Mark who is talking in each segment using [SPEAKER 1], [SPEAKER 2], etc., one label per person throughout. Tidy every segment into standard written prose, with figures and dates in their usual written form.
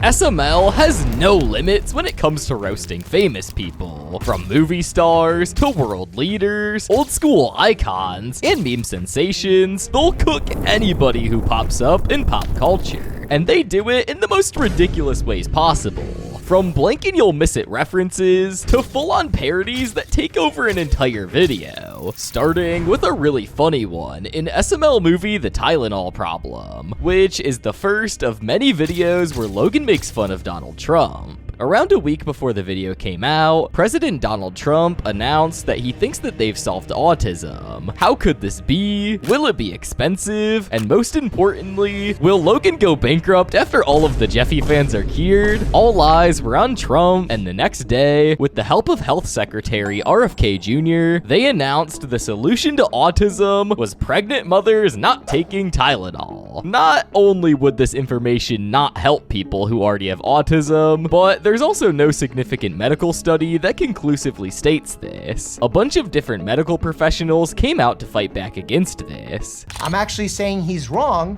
[SPEAKER 1] SML has no limits when it comes to roasting famous people. From movie stars to world leaders, old school icons, and meme sensations, they'll cook anybody who pops up in pop culture. And they do it in the most ridiculous ways possible. From blank and you'll miss it references to full-on parodies that take over an entire video. Starting with a really funny one in SML movie The Tylenol Problem, which is the first of many videos where Logan makes fun of Donald Trump. Around a week before the video came out, President Donald Trump announced that he thinks that they've solved autism. How could this be? Will it be expensive? And most importantly, will Logan go bankrupt after all of the Jeffy fans are cured? All eyes were on Trump, and the next day, with the help of Health Secretary RFK Jr., they announced the solution to autism was pregnant mothers not taking Tylenol. Not only would this information not help people who already have autism, but there's also no significant medical study that conclusively states this. A bunch of different medical professionals came out to fight back against this.
[SPEAKER 2] I'm actually saying he's wrong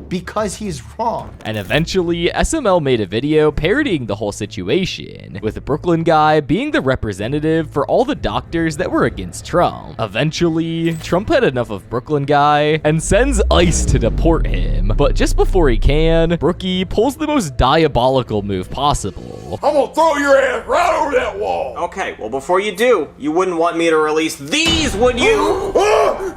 [SPEAKER 2] because he's wrong.
[SPEAKER 1] And eventually, SML made a video parodying the whole situation, with the Brooklyn guy being the representative for all the doctors that were against Trump. Eventually, Trump had enough of Brooklyn guy and sends ICE to deport him. But just before he can, Brookie pulls the most diabolical move possible.
[SPEAKER 3] I'm gonna throw your ass right over that wall.
[SPEAKER 4] Okay, well before you do, you wouldn't want me to release these, would you?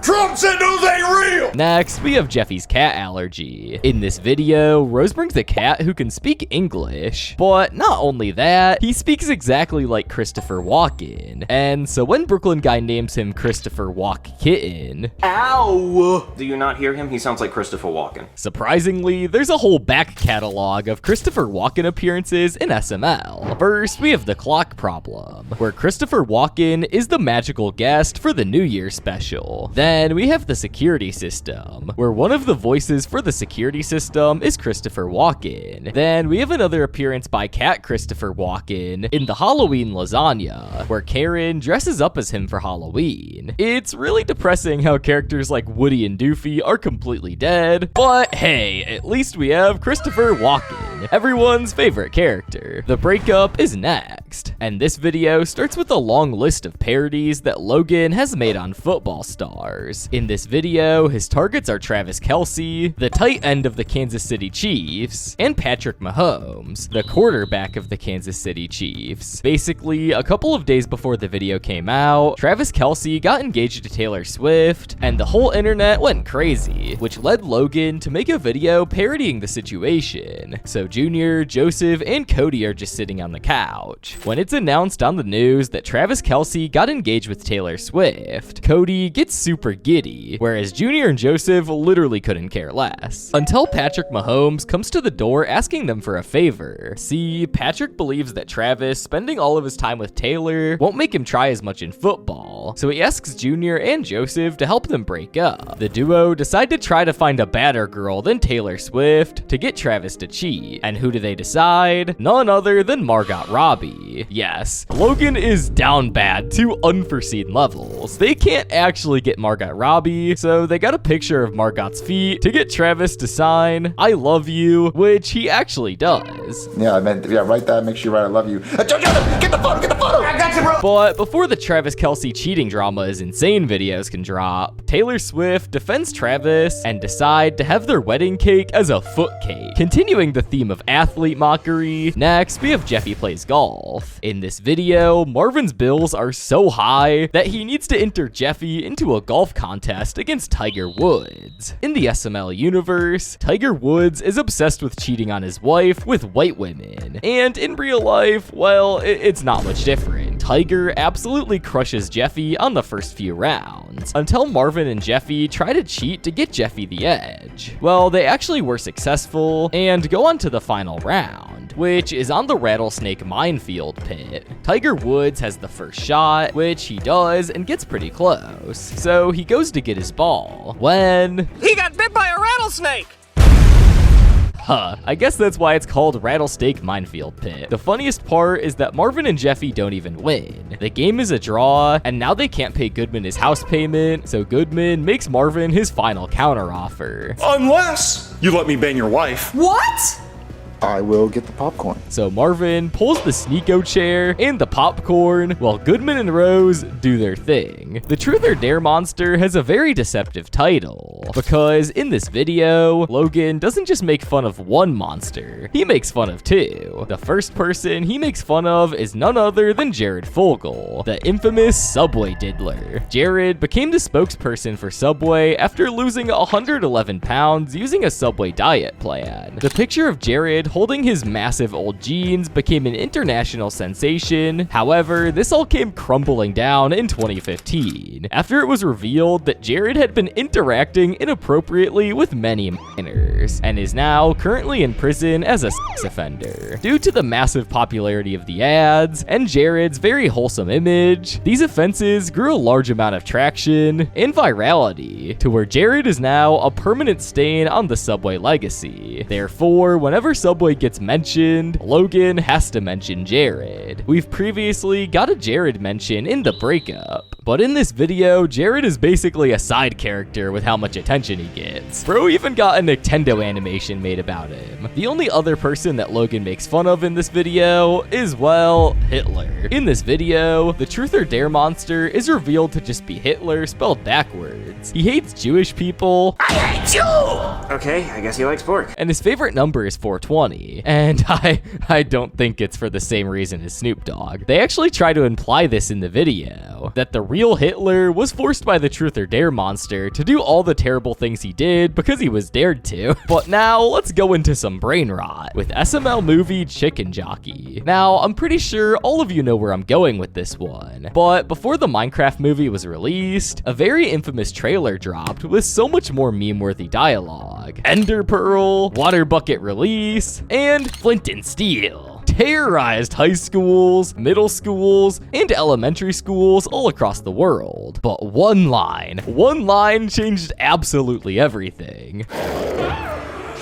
[SPEAKER 3] Trump said those ain't real.
[SPEAKER 1] Next, we have Jeffy's cat allergy. In this video, Rose brings a cat who can speak English, but not only that, he speaks exactly like Christopher Walken. And so when Brooklyn guy names him Christopher Walk Kitten,
[SPEAKER 4] ow! Do you not hear him? He sounds like Christopher Walken.
[SPEAKER 1] Surprisingly, there's a whole back catalog of Christopher Walken appearances in SML. First, we have the clock problem, where Christopher Walken is the magical guest for the New Year special. Then we have the security system, where one of the voices for the security system is Christopher Walken. Then we have another appearance by Cat Christopher Walken in the Halloween lasagna, where Karen dresses up as him for Halloween. It's really depressing how characters like Woody and Doofy are completely dead, but hey, at least we have Christopher Walken, everyone's favorite character. The breakup is next, and this video starts with a long list of parodies that Logan has made on football stars. In this video, his targets are Travis Kelce, the tight end of the Kansas City Chiefs, and Patrick Mahomes, the quarterback of the Kansas City Chiefs. Basically, a couple of days before the video came out, Travis Kelce got engaged to Taylor Swift, and the whole internet went crazy, which led Logan to make a video parodying the situation. So Junior, Joseph, and Cody are just sitting on the couch. When it's announced on the news that Travis Kelce got engaged with Taylor Swift, Cody gets super giddy, whereas Junior and Joseph literally couldn't care less. Until Patrick Mahomes comes to the door asking them for a favor. See, Patrick believes that Travis spending all of his time with Taylor won't make him try as much in football, so he asks Junior and Joseph to help them break up. The duo decide to try to find a badder girl than Taylor Swift to get Travis to cheat. And who do they decide? None other than Margot Robbie. Yes, Logan is down bad to unforeseen levels. They can't actually get Margot Robbie, so they got a picture of Margot's feet to get Travis to sign "I love you," which he actually does.
[SPEAKER 5] Yeah, I meant, write that, make sure you write "I love you." Get the photo!
[SPEAKER 4] I got you, bro!
[SPEAKER 1] But before the Travis Kelce cheating drama is insane videos can drop, Taylor Swift defends Travis and decide to have their wedding cake as a foot cake, continuing the theme of athlete mockery. Next, we have Jeffy plays golf. In this video, Marvin's bills are so high that he needs to enter Jeffy into a golf contest against Tiger Woods. In the SML universe, Tiger Woods is obsessed with cheating on his wife with white women. And in real life, well, it's not much different. Tiger absolutely crushes Jeffy on the first few rounds, until Marvin and Jeffy try to cheat to get Jeffy the edge. Well, they actually were successful and go on to the final round, which is on the rattlesnake minefield pit. Tiger Woods has the first shot, which he does and gets pretty close. So he goes to get his ball when
[SPEAKER 4] He got bit by a rattlesnake!
[SPEAKER 1] I guess that's why it's called Rattlesnake Minefield Pit. The funniest part is that Marvin and Jeffy don't even win. The game is a draw, and now they can't pay Goodman his house payment, so Goodman makes Marvin his final counteroffer.
[SPEAKER 3] Unless you let me bang your wife.
[SPEAKER 6] What?
[SPEAKER 5] I will get the popcorn.
[SPEAKER 1] So Marvin pulls the Sneeko chair and the popcorn while Goodman and Rose do their thing. The Truth or Dare monster has a very deceptive title because in this video, Logan doesn't just make fun of one monster, he makes fun of two. The first person he makes fun of is none other than Jared Fogle, the infamous Subway diddler. Jared became the spokesperson for Subway after losing 111 pounds using a Subway diet plan. The picture of Jared holding his massive old jeans became an international sensation. However, this all came crumbling down in 2015 after it was revealed that Jared had been interacting inappropriately with many minors and is now currently in prison as a sex offender. Due to the massive popularity of the ads and Jared's very wholesome image, these offenses grew a large amount of traction and virality to where Jared is now a permanent stain on the Subway legacy. Therefore, whenever Subway gets mentioned, Logan has to mention Jared. We've previously got a Jared mention in the breakup, but in this video, Jared is basically a side character with how much attention he gets. Bro even got a Nintendo animation made about him. The only other person that Logan makes fun of in this video is, well, Hitler. In this video, the Truth or Dare monster is revealed to just be Hitler spelled backwards. He hates Jewish people.
[SPEAKER 3] I hate you!
[SPEAKER 4] Okay, I guess he likes pork.
[SPEAKER 1] And his favorite number is 420. And I don't think it's for the same reason as Snoop Dogg. They actually try to imply this in the video, that the real Hitler was forced by the Truth or Dare monster to do all the terrible things he did because he was dared to. But now, let's go into some brain rot with SML movie Chicken Jockey. Now, I'm pretty sure all of you know where I'm going with this one, but before the Minecraft movie was released, a very infamous trailer dropped with so much more meme-worthy dialogue. Ender Pearl, Water Bucket Release, and Flint and Steel terrorized high schools, middle schools, and elementary schools all across the world. But one line changed absolutely everything.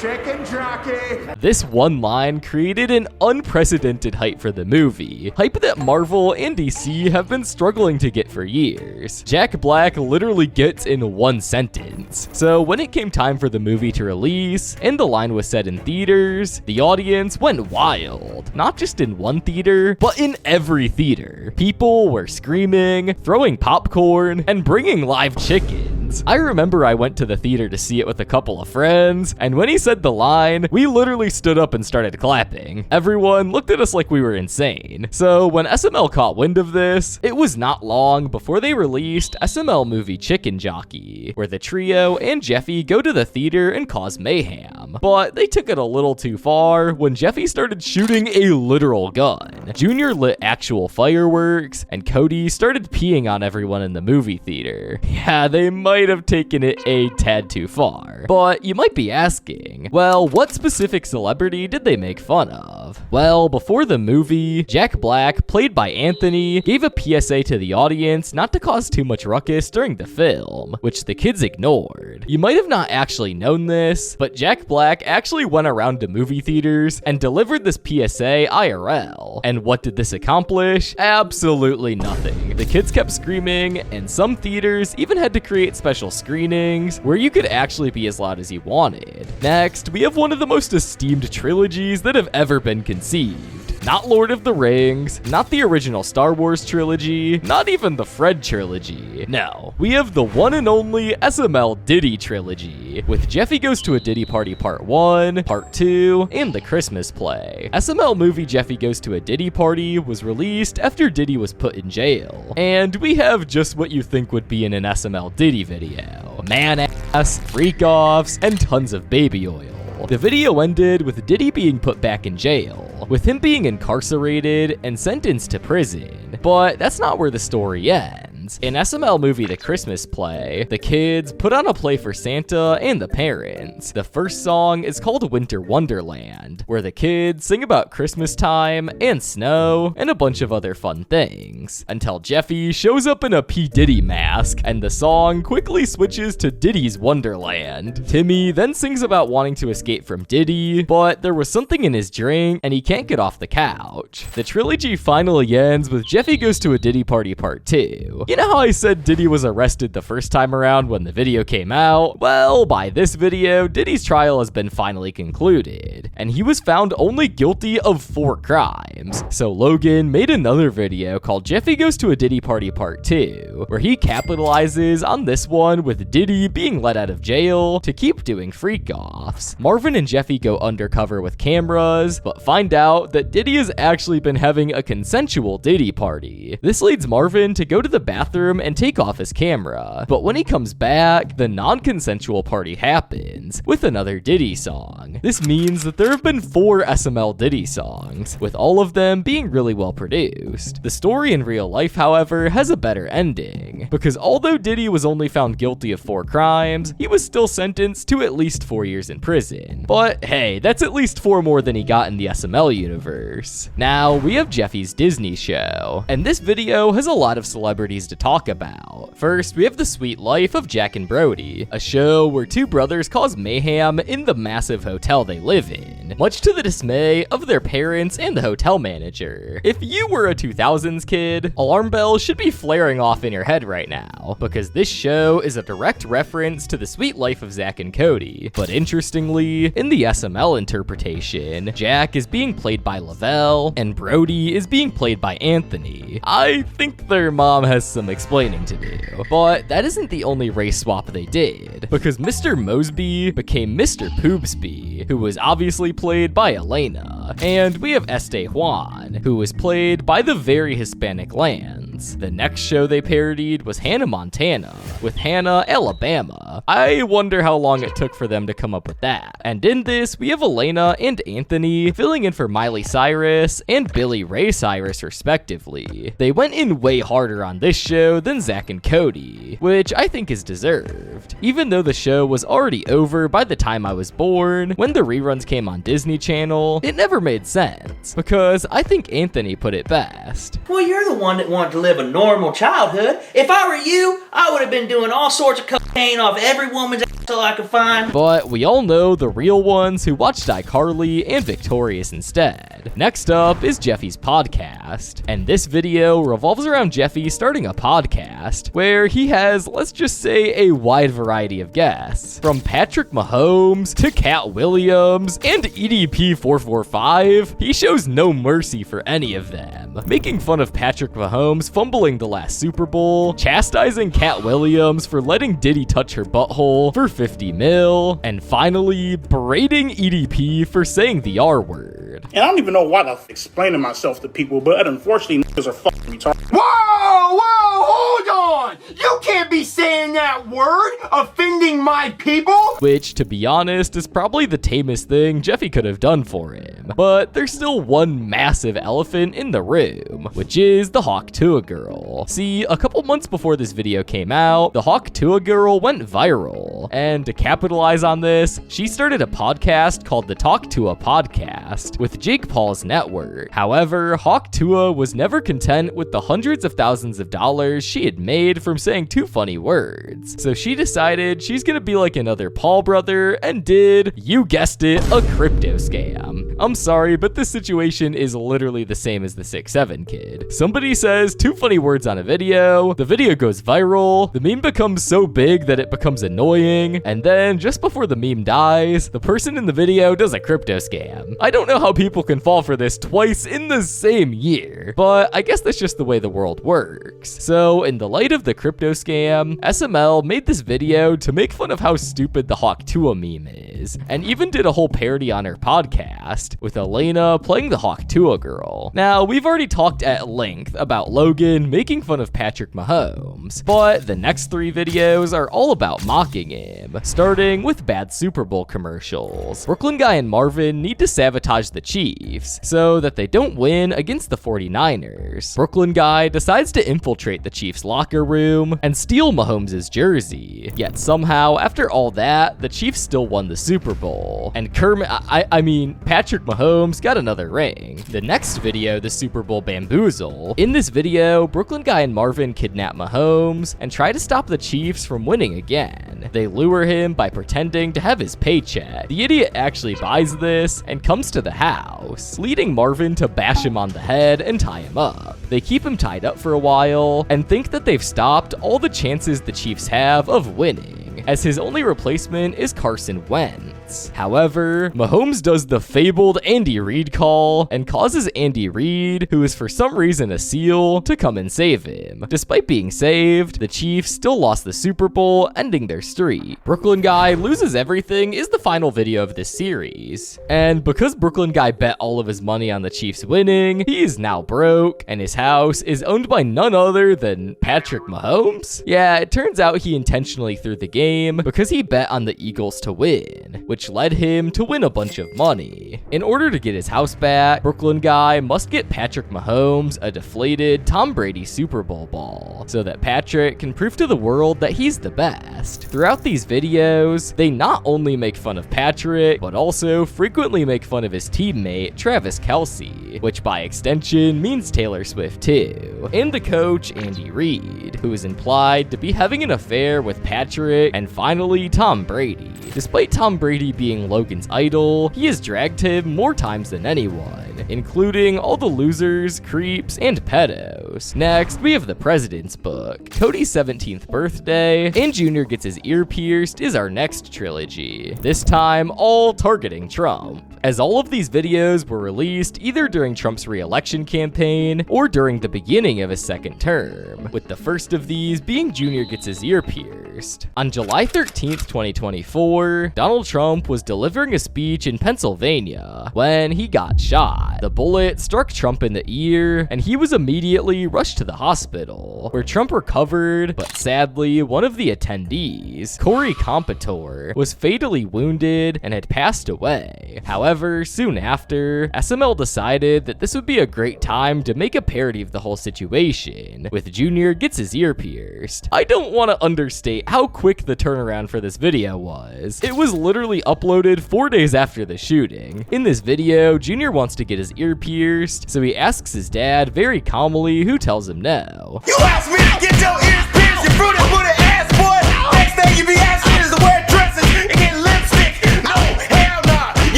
[SPEAKER 3] Chicken jockey!
[SPEAKER 1] This one line created an unprecedented hype for the movie, hype that Marvel and DC have been struggling to get for years. Jack Black literally gets in one sentence. So when it came time for the movie to release, and the line was set in theaters, the audience went wild. Not just in one theater, but in every theater. People were screaming, throwing popcorn, and bringing live chickens. I remember I went to the theater to see it with a couple of friends, and when he said the line, we literally stood up and started clapping. Everyone looked at us like we were insane. So when SML caught wind of this, it was not long before they released SML movie Chicken Jockey, where the trio and Jeffy go to the theater and cause mayhem. But they took it a little too far when Jeffy started shooting a literal gun. Junior lit actual fireworks, and Cody started peeing on everyone in the movie theater. Yeah, they might have taken it a tad too far. But you might be asking, well, what specific celebrity did they make fun of? Well, before the movie, Jack Black, played by Anthony, gave a PSA to the audience not to cause too much ruckus during the film, which the kids ignored. You might have not actually known this, but Jack Black actually went around to movie theaters and delivered this PSA IRL. And what did this accomplish? Absolutely nothing. The kids kept screaming, and some theaters even had to create special screenings where you could actually be as loud as you wanted. Next, we have one of the most esteemed trilogies that have ever been conceived. Not Lord of the Rings, not the original Star Wars trilogy, not even the Fred trilogy. No, we have the one and only SML Diddy trilogy, with Jeffy Goes to a Diddy Party Part 1, Part 2, and the Christmas play. SML movie Jeffy Goes to a Diddy Party was released after Diddy was put in jail, and we have just what you think would be in an SML Diddy video. Man-ass, freak-offs, and tons of baby oil. The video ended with Diddy being put back in jail, with him being incarcerated and sentenced to prison. But that's not where the story ends. In SML movie The Christmas Play, the kids put on a play for Santa and the parents. The first song is called Winter Wonderland, where the kids sing about Christmas time and snow and a bunch of other fun things, until Jeffy shows up in a P. Diddy mask, and the song quickly switches to Diddy's Wonderland. Timmy then sings about wanting to escape from Diddy, but there was something in his drink and he can't get off the couch. The trilogy finally ends with Jeffy Goes to a Diddy Party Part 2. You know how I said Diddy was arrested the first time around when the video came out? Well, by this video, Diddy's trial has been finally concluded, and he was found only guilty of 4 crimes. So Logan made another video called Jeffy Goes to a Diddy Party Part 2, where he capitalizes on this one with Diddy being let out of jail to keep doing freak-offs. Marvin and Jeffy go undercover with cameras, but find out that Diddy has actually been having a consensual Diddy party. This leads Marvin to go to the bathroom and take off his camera, but when he comes back, the non-consensual party happens with another Diddy song. This means that there have been 4 SML Diddy songs, with all of them being really well produced. The story in real life, however, has a better ending, because although Diddy was only found guilty of 4 crimes, he was still sentenced to at least 4 years in prison. But hey, that's at least 4 more than he got in the SML universe. Now, we have Jeffy's Disney show, and this video has a lot of celebrities to talk about. First, we have The Sweet Life of Jack and Brody, a show where 2 brothers cause mayhem in the massive hotel they live in, much to the dismay of their parents and the hotel manager. If you were a 2000s kid, alarm bells should be flaring off in your head right now, because this show is a direct reference to The Sweet Life of Zack and Cody. But interestingly, in the SML interpretation, Jack is being played by Lavelle, and Brody is being played by Anthony. I think their mom has some explaining to do. But that isn't the only race swap they did, because Mr. Mosby became Mr. Poobsby, who was obviously played by Elena. And we have Este Juan, who was played by the very Hispanic Lance. The next show they parodied was Hannah Montana, with Hannah Alabama. I wonder how long it took for them to come up with that. And in this, we have Elena and Anthony filling in for Miley Cyrus and Billy Ray Cyrus respectively. They went in way harder on this show than Zack and Cody, which I think is deserved. Even though the show was already over by the time I was born, when the reruns came on Disney Channel, it never made sense, because I think Anthony put it best.
[SPEAKER 6] Well, you're the one that wanted to live a normal childhood. If I were you, I would have been doing all sorts of cocaine off every woman's asshole I could find.
[SPEAKER 1] But we all know the real ones who watched iCarly and Victorious instead. Next up is Jeffy's podcast, and this video revolves around Jeffy starting a podcast where he has, let's just say, a wide variety of guests, from Patrick Mahomes to Cat Williams and EDP445. He shows no mercy for any of them, making fun of Patrick Mahomes fumbling the last Super Bowl, chastising Cat Williams for letting Diddy touch her butthole for 50 mil, and finally berating EDP for saying the R word.
[SPEAKER 7] And I don't even know why to explaining myself to people, but unfortunately, niggas are fucking retarded.
[SPEAKER 3] Whoa, hold on! You can't be saying that word, offending my people!
[SPEAKER 1] Which, to be honest, is probably the tamest thing Jeffy could have done for him. But there's still one massive elephant in the room, which is the Hawk Tuah girl. See, a couple months before this video came out, the Hawk Tuah girl went viral, and to capitalize on this, she started a podcast called the Talk Tuah Podcast with Jake Paul's network. However, Hawk Tuah was never content with the hundreds of thousands of dollars she had made from saying 2 funny words, so she decided she's gonna be like another Paul brother and did, you guessed it, a crypto scam. I'm sorry, but this situation is literally the same as the 6'7" kid. Somebody says 2 funny words on a video, the video goes viral, the meme becomes so big that it becomes annoying, and then just before the meme dies, the person in the video does a crypto scam. I don't know how people can fall for this twice in the same year, but I guess that's just the way the world works. So in the light of the crypto scam, SML made this video to make fun of how stupid the Hawk Tuah meme is, and even did a whole parody on her podcast, with Elena playing the Hawk Tuah girl. Now, we've already talked at length about Logan making fun of Patrick Mahomes, but the next 3 videos are all about mocking him, starting with bad Super Bowl commercials. Brooklyn Guy and Marvin need to sabotage the Chiefs so that they don't win against the 49ers. Brooklyn Guy decides to infiltrate the Chiefs locker room and steal Mahomes' jersey, yet somehow after all that, the Chiefs still won the Super Bowl, and Patrick Mahomes got another ring. The next video, the Super Bowl bamboozle. In this video, Brooklyn Guy and Marvin kidnap Mahomes and try to stop the Chiefs from winning again. They lure him by pretending to have his paycheck. The idiot actually buys this and comes to the house, leading Marvin to bash him on the head and tie him up. they keep him tied up for a while and think that they've stopped all the chances the Chiefs have of winning, as his only replacement is Carson Wentz. However, Mahomes does the fabled Andy Reid call and causes Andy Reid, who is for some reason a SEAL, to come and save him. Despite being saved, the Chiefs still lost the Super Bowl, ending their streak. Brooklyn Guy Loses Everything is the final video of this series, and because Brooklyn Guy bet all of his money on the Chiefs winning, he is now broke, and his house is owned by none other than Patrick Mahomes? Yeah, it turns out he intentionally threw the game because he bet on the Eagles to win, which led him to win a bunch of money. In order to get his house back, Brooklyn Guy must get Patrick Mahomes a deflated Tom Brady Super Bowl ball, so that Patrick can prove to the world that he's the best. Throughout these videos, they not only make fun of Patrick, but also frequently make fun of his teammate, Travis Kelce, which by extension means Taylor Swift too, and the coach, Andy Reid, who is implied to be having an affair with Patrick, and finally, Tom Brady. Despite Tom Brady being Logan's idol, he has dragged him more times than anyone, including all the losers, creeps, and pedos. Next, we have the President's Book. Cody's 17th birthday, and Junior gets his ear pierced is our next trilogy, this time all targeting Trump, as all of these videos were released either during Trump's re-election campaign or during the beginning of his second term, with the first of these being Junior gets his ear pierced. On July 13th, 2024, Donald Trump was delivering a speech in Pennsylvania when he got shot. The bullet struck Trump in the ear, and he was immediately rushed to the hospital, where Trump recovered, but sadly, one of the attendees, Corey Competore, was fatally wounded and had passed away. However, soon after, SML decided that this would be a great time to make a parody of the whole situation, with Junior gets his ear pierced. I don't want to understate how quick the turnaround for this video was. It was literally uploaded 4 days after the shooting. In this video, Junior wants to get his ear pierced, so he asks his dad very calmly, who tells him no.
[SPEAKER 3] You asked me to get your ears pierced, you fruity booty ass boy. Next thing you be asking is to wear dresses and get lipstick. No, hell no,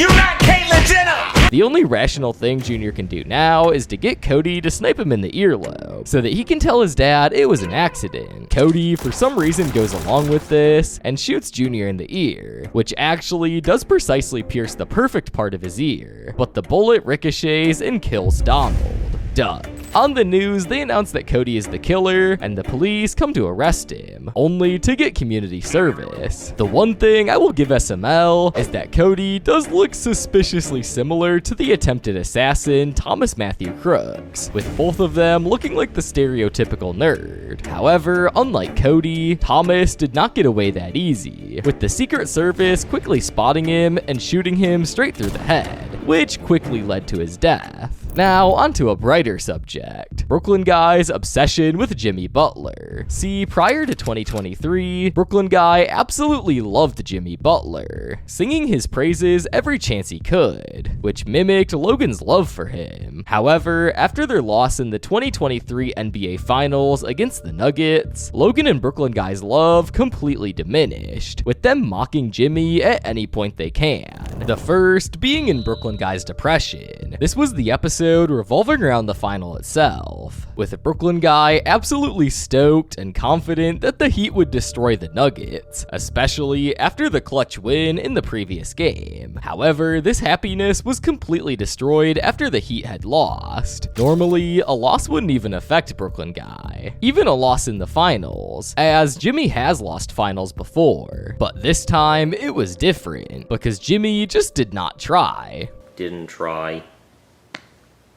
[SPEAKER 3] you not Caitlyn Jenner.
[SPEAKER 1] The only rational thing Junior can do now is to get Cody to snipe him in the earlobe, so that he can tell his dad it was an accident. Cody, for some reason, goes along with this and shoots Junior in the ear, which actually does precisely pierce the perfect part of his ear, but the bullet ricochets and kills Donald. Duh. On the news, they announce that Cody is the killer, and the police come to arrest him, only to get community service. The one thing I will give SML is that Cody does look suspiciously similar to the attempted assassin Thomas Matthew Crooks, with both of them looking like the stereotypical nerd. However, unlike Cody, Thomas did not get away that easy, with the Secret Service quickly spotting him and shooting him straight through the head, which quickly led to his death. Now, onto a brighter subject. Brooklyn Guy's obsession with Jimmy Butler. See, prior to 2023, Brooklyn Guy absolutely loved Jimmy Butler, singing his praises every chance he could, which mimicked Logan's love for him. However, after their loss in the 2023 NBA Finals against the Nuggets, Logan and Brooklyn Guy's love completely diminished, with them mocking Jimmy at any point they can. The first being in Brooklyn Guy's depression. This was the episode revolving around the final itself, with Brooklyn Guy absolutely stoked and confident that the Heat would destroy the Nuggets, especially after the clutch win in the previous game. However, this happiness was completely destroyed after the Heat had lost. Normally, a loss wouldn't even affect Brooklyn Guy, even a loss in the finals, as Jimmy has lost finals before, but this time it was different, because Jimmy just did not try.
[SPEAKER 4] Didn't try.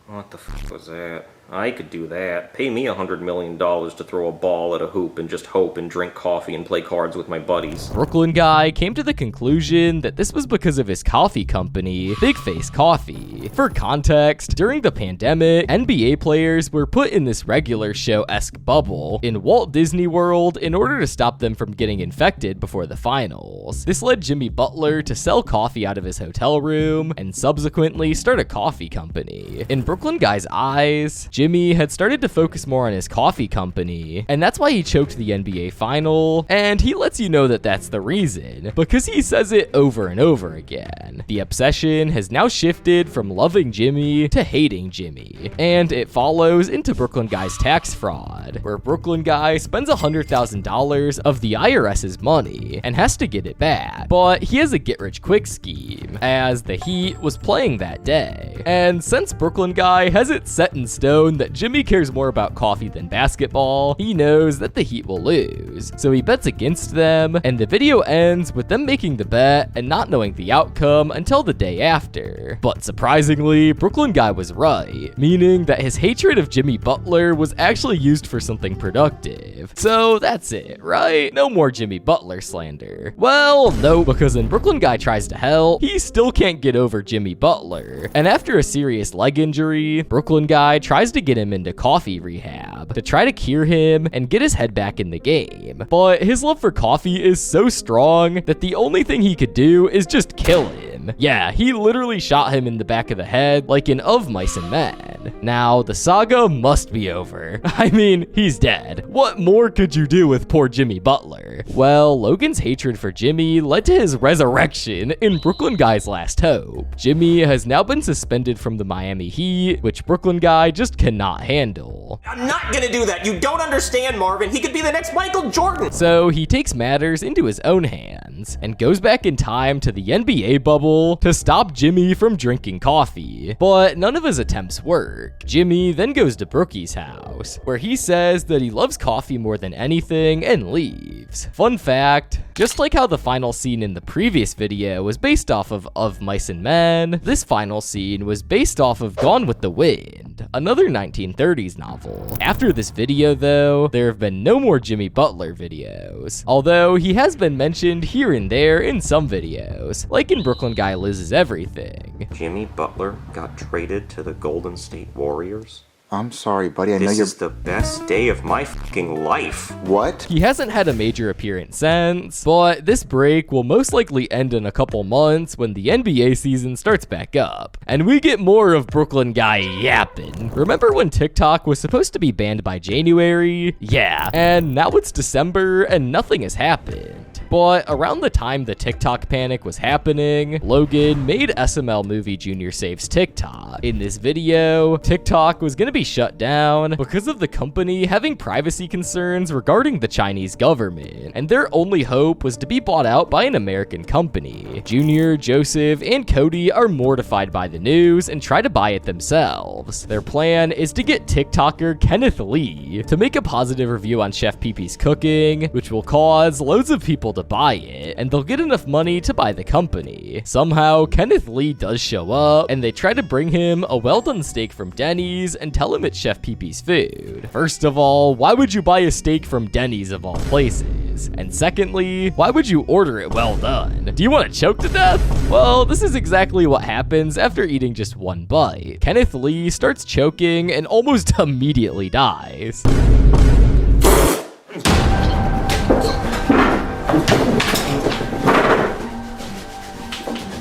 [SPEAKER 4] What the fuck was that? I could do that. Pay me $100 million to throw a ball at a hoop and just hope and drink coffee and play cards with my buddies.
[SPEAKER 1] Brooklyn Guy came to the conclusion that this was because of his coffee company, Big Face Coffee. For context, during the pandemic, NBA players were put in this regular show-esque bubble in Walt Disney World in order to stop them from getting infected before the finals. This led Jimmy Butler to sell coffee out of his hotel room and subsequently start a coffee company. In Brooklyn Brooklyn Guy's eyes, Jimmy had started to focus more on his coffee company, and that's why he choked the NBA final, and he lets you know that that's the reason, because he says it over and over again. The obsession has now shifted from loving Jimmy to hating Jimmy, and it follows into Brooklyn Guy's tax fraud, where Brooklyn Guy spends $100,000 of the IRS's money and has to get it back, but he has a get-rich-quick scheme, as the Heat was playing that day. And since Brooklyn Guy has it set in stone that Jimmy cares more about coffee than basketball, he knows that the Heat will lose, so he bets against them, and the video ends with them making the bet and not knowing the outcome until the day after. But surprisingly, Brooklyn Guy was right, meaning that his hatred of Jimmy Butler was actually used for something productive. So that's it, right? No more Jimmy Butler slander. Well, no, because when Brooklyn Guy tries to help, he still can't get over Jimmy Butler. And after a serious leg injury, Brooklyn Guy tries to get him into coffee rehab to try to cure him and get his head back in the game. But his love for coffee is so strong that the only thing he could do is just kill him. Yeah, he literally shot him in the back of the head like in Of Mice and Men. Now, the saga must be over. I mean, he's dead. What more could you do with poor Jimmy Butler? Well, Logan's hatred for Jimmy led to his resurrection in Brooklyn Guy's last hope. Jimmy has now been suspended from the Miami Heat, which Brooklyn Guy just cannot handle.
[SPEAKER 4] I'm not gonna do that. You don't understand, Marvin. He could be the next Michael Jordan.
[SPEAKER 1] So he takes matters into his own hands and goes back in time to the NBA bubble to stop Jimmy from drinking coffee. But none of his attempts work. Jimmy then goes to Brookie's house, where he says that he loves coffee more than anything and leaves. Fun fact, just like how the final scene in the previous video was based off of Mice and Men, this final scene was based off of Gone with the Wind, another 1930s novel. After this video though, there have been no more Jimmy Butler videos, although he has been mentioned here and there in some videos, like in Brooklyn Guy Loses Everything.
[SPEAKER 4] Jimmy Butler got traded to the Golden State Warriors?
[SPEAKER 5] I'm sorry, buddy. I know
[SPEAKER 4] This
[SPEAKER 5] you're...
[SPEAKER 4] is the best day of my fucking life.
[SPEAKER 5] What?
[SPEAKER 1] He hasn't had a major appearance since, but this break will most likely end in a couple months when the NBA season starts back up, and we get more of Brooklyn Guy yapping. Remember when TikTok was supposed to be banned by January? Yeah, and now it's December and nothing has happened. But around the time the TikTok panic was happening, Logan made SML movie Junior Saves TikTok. In this video, TikTok was gonna be shut down because of the company having privacy concerns regarding the Chinese government, and their only hope was to be bought out by an American company. Junior, Joseph, and Cody are mortified by the news and try to buy it themselves. Their plan is to get TikToker Kenneth Lee to make a positive review on Chef Pee-Pee's cooking, which will cause loads of people to buy it, and they'll get enough money to buy the company. Somehow, Kenneth Lee does show up, and they try to bring him a well-done steak from Denny's and tell him it's Chef Pee-Pee's food. First of all, why would you buy a steak from Denny's of all places? And secondly, why would you order it well done? Do you want to choke to death? Well, this is exactly what happens after eating just one bite. Kenneth Lee starts choking and almost immediately dies.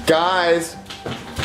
[SPEAKER 5] Guys,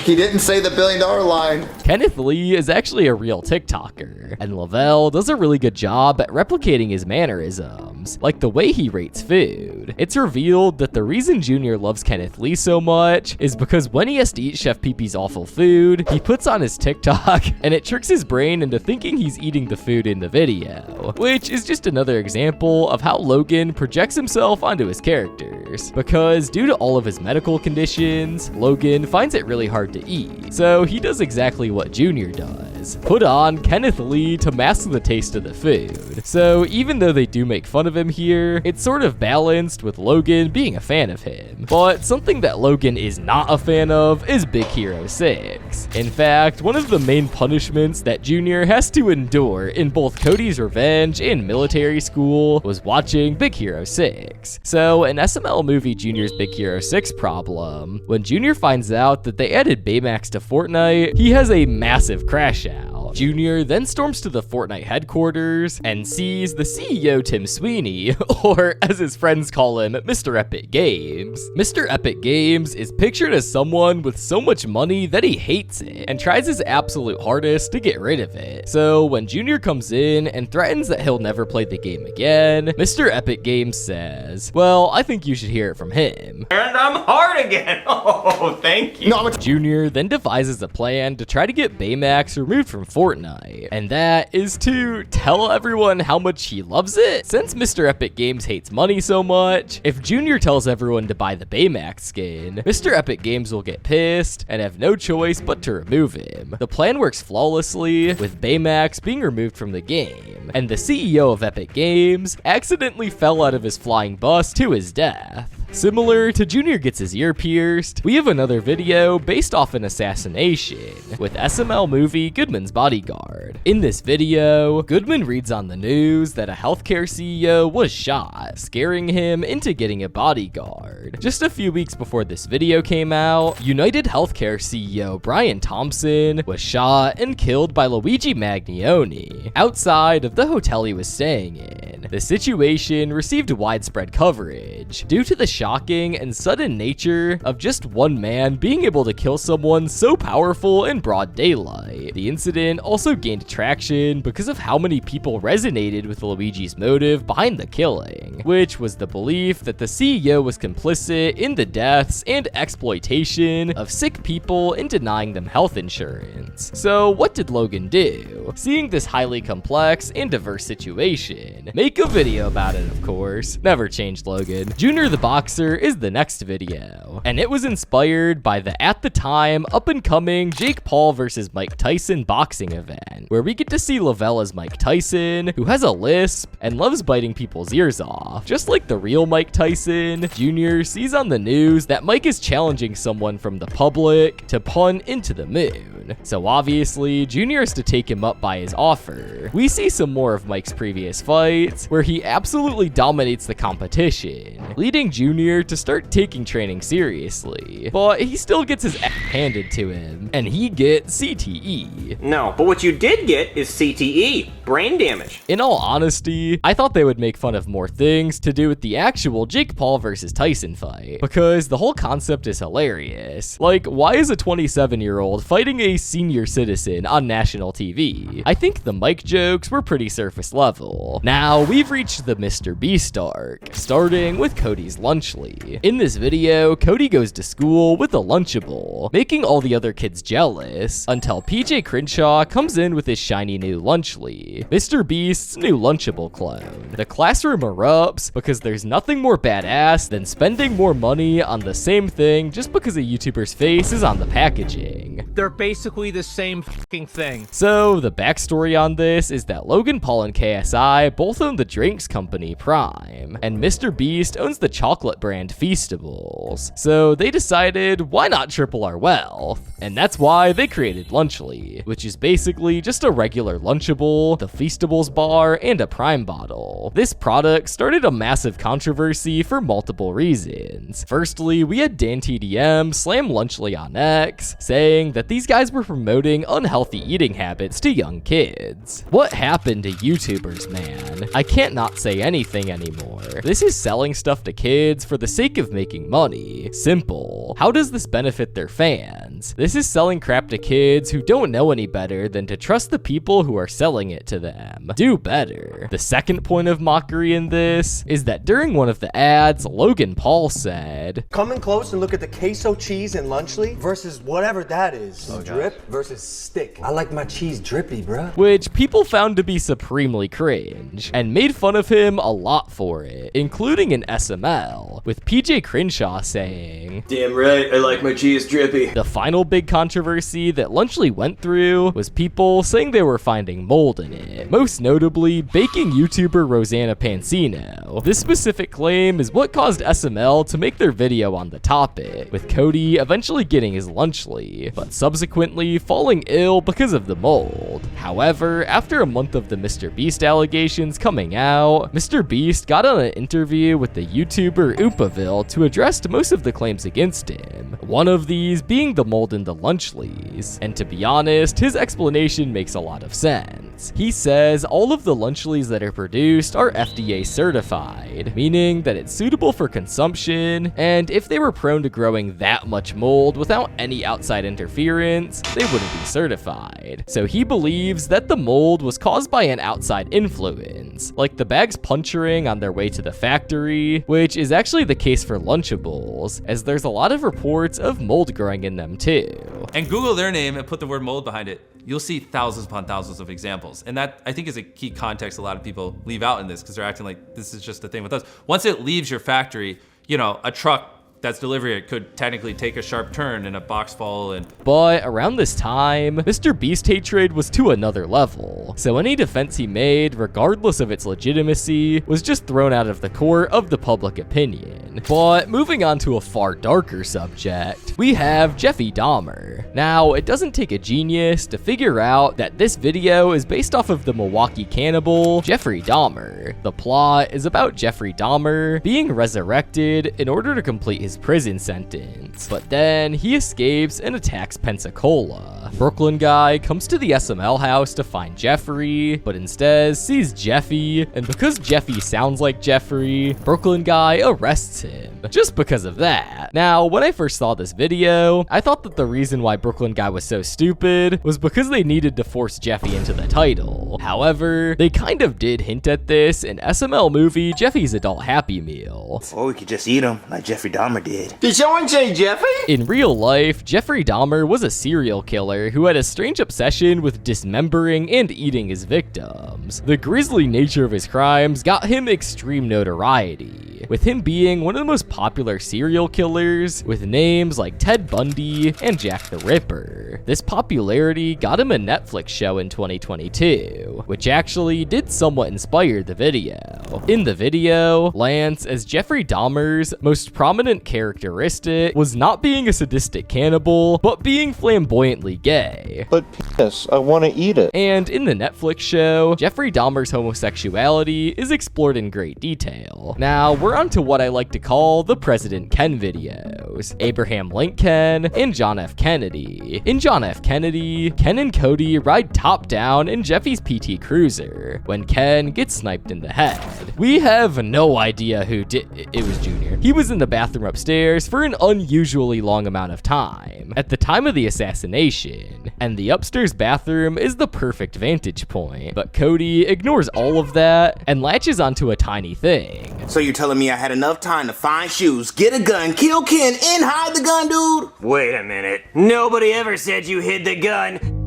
[SPEAKER 5] he didn't say the $1 billion line.
[SPEAKER 1] Kenneth Lee is actually a real TikToker, and Lavelle does a really good job at replicating his mannerisms, like the way he rates food. It's revealed that the reason Junior loves Kenneth Lee so much is because when he has to eat Chef Pee-Pee's awful food, he puts on his TikTok, and it tricks his brain into thinking he's eating the food in the video, which is just another example of how Logan projects himself onto his characters, because due to all of his medical conditions, Logan finds it really hard to eat, so he does exactly what Junior does. Put on Kenneth Lee to mask the taste of the food. So even though they do make fun of him here, it's sort of balanced with Logan being a fan of him. But something that Logan is not a fan of is Big Hero 6. In fact, one of the main punishments that Junior has to endure in both Cody's Revenge and military school was watching Big Hero 6. So in SML movie Junior's Big Hero 6 problem, when Junior finds out that they added Baymax to Fortnite, he has a massive crash out. Junior then storms to the Fortnite headquarters and sees the CEO Tim Sweeney, or as his friends call him, Mr. Epic Games. Mr. Epic Games is pictured as someone with so much money that he hates it and tries his absolute hardest to get rid of it. So when Junior comes in and threatens that he'll never play the game again, Mr. Epic Games says, well, I think you should hear it from him.
[SPEAKER 4] And I'm hard again. Oh, thank you.
[SPEAKER 5] No,
[SPEAKER 1] Junior then devises a plan to try to get Baymax removed from Fortnite, and that is to tell everyone how much he loves it. Since Mr. Epic Games hates money so much, if Junior tells everyone to buy the Baymax skin, Mr. Epic Games will get pissed and have no choice but to remove him. The plan works flawlessly, with Baymax being removed from the game, and the CEO of Epic Games accidentally fell out of his flying bus to his death. Similar to Junior gets his ear pierced, we have another video based off an assassination with SML movie Goodman's Bodyguard. In this video, Goodman reads on the news that a healthcare CEO was shot, scaring him into getting a bodyguard. Just a few weeks before this video came out, United Healthcare CEO Brian Thompson was shot and killed by Luigi Magnioni outside of the hotel he was staying in. The situation received widespread coverage due to the shocking and sudden nature of just one man being able to kill someone so powerful in broad daylight. The incident also gained traction because of how many people resonated with Luigi's motive behind the killing, which was the belief that the CEO was complicit in the deaths and exploitation of sick people and denying them health insurance. So what did Logan do? Seeing this highly complex and diverse situation, make a video about it, of course. Never changed Logan. Junior the Boxer is the next video, and it was inspired by the at the time up and coming Jake Paul versus Mike Tyson boxing event, where we get to see Lavelle as Mike Tyson, who has a lisp and loves biting people's ears off. Just like the real Mike Tyson, Junior sees on the news that Mike is challenging someone from the public to punt into the moon. So obviously, Junior has to take him up by his offer. We see some more of Mike's previous fights, where he absolutely dominates the competition, leading Junior to start taking training seriously. But he still gets his ass handed to him, and he gets CTE.
[SPEAKER 4] No, but what you did get is CTE, brain damage.
[SPEAKER 1] In all honesty, I thought they would make fun of more things to do with the actual Jake Paul versus Tyson fight, because the whole concept is hilarious. Like, why is a 27-year-old fighting a senior citizen on national TV? I think the Mike jokes were pretty surface level. Now, we've reached the Mr. Beast arc, starting with Cody's Lunchly. In this video, Cody goes to school with a Lunchable, making all the other kids jealous, until PJ Crenshaw comes in with his shiny new Lunchly, Mr. Beast's new Lunchable clone. The classroom erupts because there's nothing more badass than spending more money on the same thing just because a YouTuber's face is on the packaging.
[SPEAKER 8] They're basically the same fucking thing.
[SPEAKER 1] So the backstory on this is that Logan Paul and KSI both own the drinks company Prime, and Mr. Beast owns the chocolate brand Feastables. So they decided, why not triple our wealth? And that's why they created Lunchly, which is basically just a regular Lunchable, the Feastables bar, and a Prime bottle. This product started a massive controversy for multiple reasons. Firstly, we had Dan TDM slam Lunchly on X, saying that these guys were promoting unhealthy eating habits to young kids. What happened to YouTubers, man? I can't not say anything anymore. This is selling stuff to kids for the sake of making money. Simple. How does this benefit their fans? This is selling crap to kids who don't know any better than to trust the people who are selling it to them. Do better. The second point of mockery in this is that during one of the ads, Logan Paul said,
[SPEAKER 2] Come in close and look at the queso cheese in Lunchly versus whatever that is. Drip versus stick. I like my cheese drippy, bruh.
[SPEAKER 1] which people found to be supremely cringe, and made fun of him a lot for it, including in SML, with PJ Crenshaw saying,
[SPEAKER 4] Damn right, I like my cheese drippy.
[SPEAKER 1] The final big controversy that Lunchly went through was people saying they were finding mold in it, most notably baking YouTuber Rosanna Pansino. This specific claim is what caused SML to make their video on the topic, with Cody eventually getting his Lunchly, but subsequently falling ill because of the mold. However, after a month of the Mr. Beast allegations coming out, Mr. Beast got on an interview with the YouTuber Oopaville to address most of the claims against him, one of these being the mold in the Lunchleys. And to be honest, his explanation makes a lot of sense. He says all of the Lunchleys that are produced are FDA certified, meaning that it's suitable for consumption, and if they were prone to growing that much mold without any outside interference, they wouldn't be certified. So he believes that the mold was caused by an outside influence, like the bags puncturing on their way to the factory, which is actually the case for Lunchables, as there's a lot of reports of mold growing in them too.
[SPEAKER 9] And Google their name and put the word mold behind it. You'll see thousands upon thousands of examples. And that, I think, is a key context a lot of people leave out in this, because they're acting like this is just a thing with us. Once it leaves your factory, you know, a truck that's delivering it could technically take a sharp turn and a box fall and...
[SPEAKER 1] But around this time, Mr. Beast hatred was to another level, so any defense he made, regardless of its legitimacy, was just thrown out of the court of the public opinion. But moving on to a far darker subject, we have Jeffrey Dahmer. Now, it doesn't take a genius to figure out that this video is based off of the Milwaukee cannibal, Jeffrey Dahmer. The plot is about Jeffrey Dahmer being resurrected in order to complete his prison sentence, but then he escapes and attacks Pensacola. Brooklyn guy comes to the SML house to find Jeffrey, but instead sees Jeffy, and because Jeffy sounds like Jeffrey, Brooklyn guy arrests him, just because of that. Now, when I first saw this video, I thought that the reason why Brooklyn guy was so stupid was because they needed to force Jeffy into the title. However, they kind of did hint at this in SML movie Jeffy's Adult Happy Meal.
[SPEAKER 3] Or we could just eat them like Jeffrey Dahmer did.
[SPEAKER 2] Did someone say Jeffy?
[SPEAKER 1] In real life, Jeffrey Dahmer was a serial killer who had a strange obsession with dismembering and eating his victims. The grisly nature of his crimes got him extreme notoriety, with him being one of the most popular serial killers, with names like Ted Bundy and Jack the Ripper. This popularity got him a Netflix show in 2022, which actually did somewhat inspire the video. In the video, Lance, as Jeffrey Dahmer's most prominent characteristic, was not being a sadistic cannibal, but being flamboyantly gay.
[SPEAKER 10] But yes, I want to eat it.
[SPEAKER 1] And in the Netflix show, Jeffrey Dahmer's homosexuality is explored in great detail. Now, we're on to what I like to call the President Ken videos. Abraham Lincoln and John F. Kennedy. In John F. Kennedy, Ken and Cody ride top down in Jeffy's PT Cruiser when Ken gets sniped in the head. We have no idea who did it. Was Junior. He was in the bathroom upstairs for an unusually long amount of time at the time of the assassination, and the upstairs bathroom is the perfect vantage point. But Cody ignores all of that and latches onto a tiny thing.
[SPEAKER 3] So you're telling me I had enough time to find shoes, get a gun, kill Ken, and hide the gun, dude? Wait a minute. Nobody ever said you hid the gun.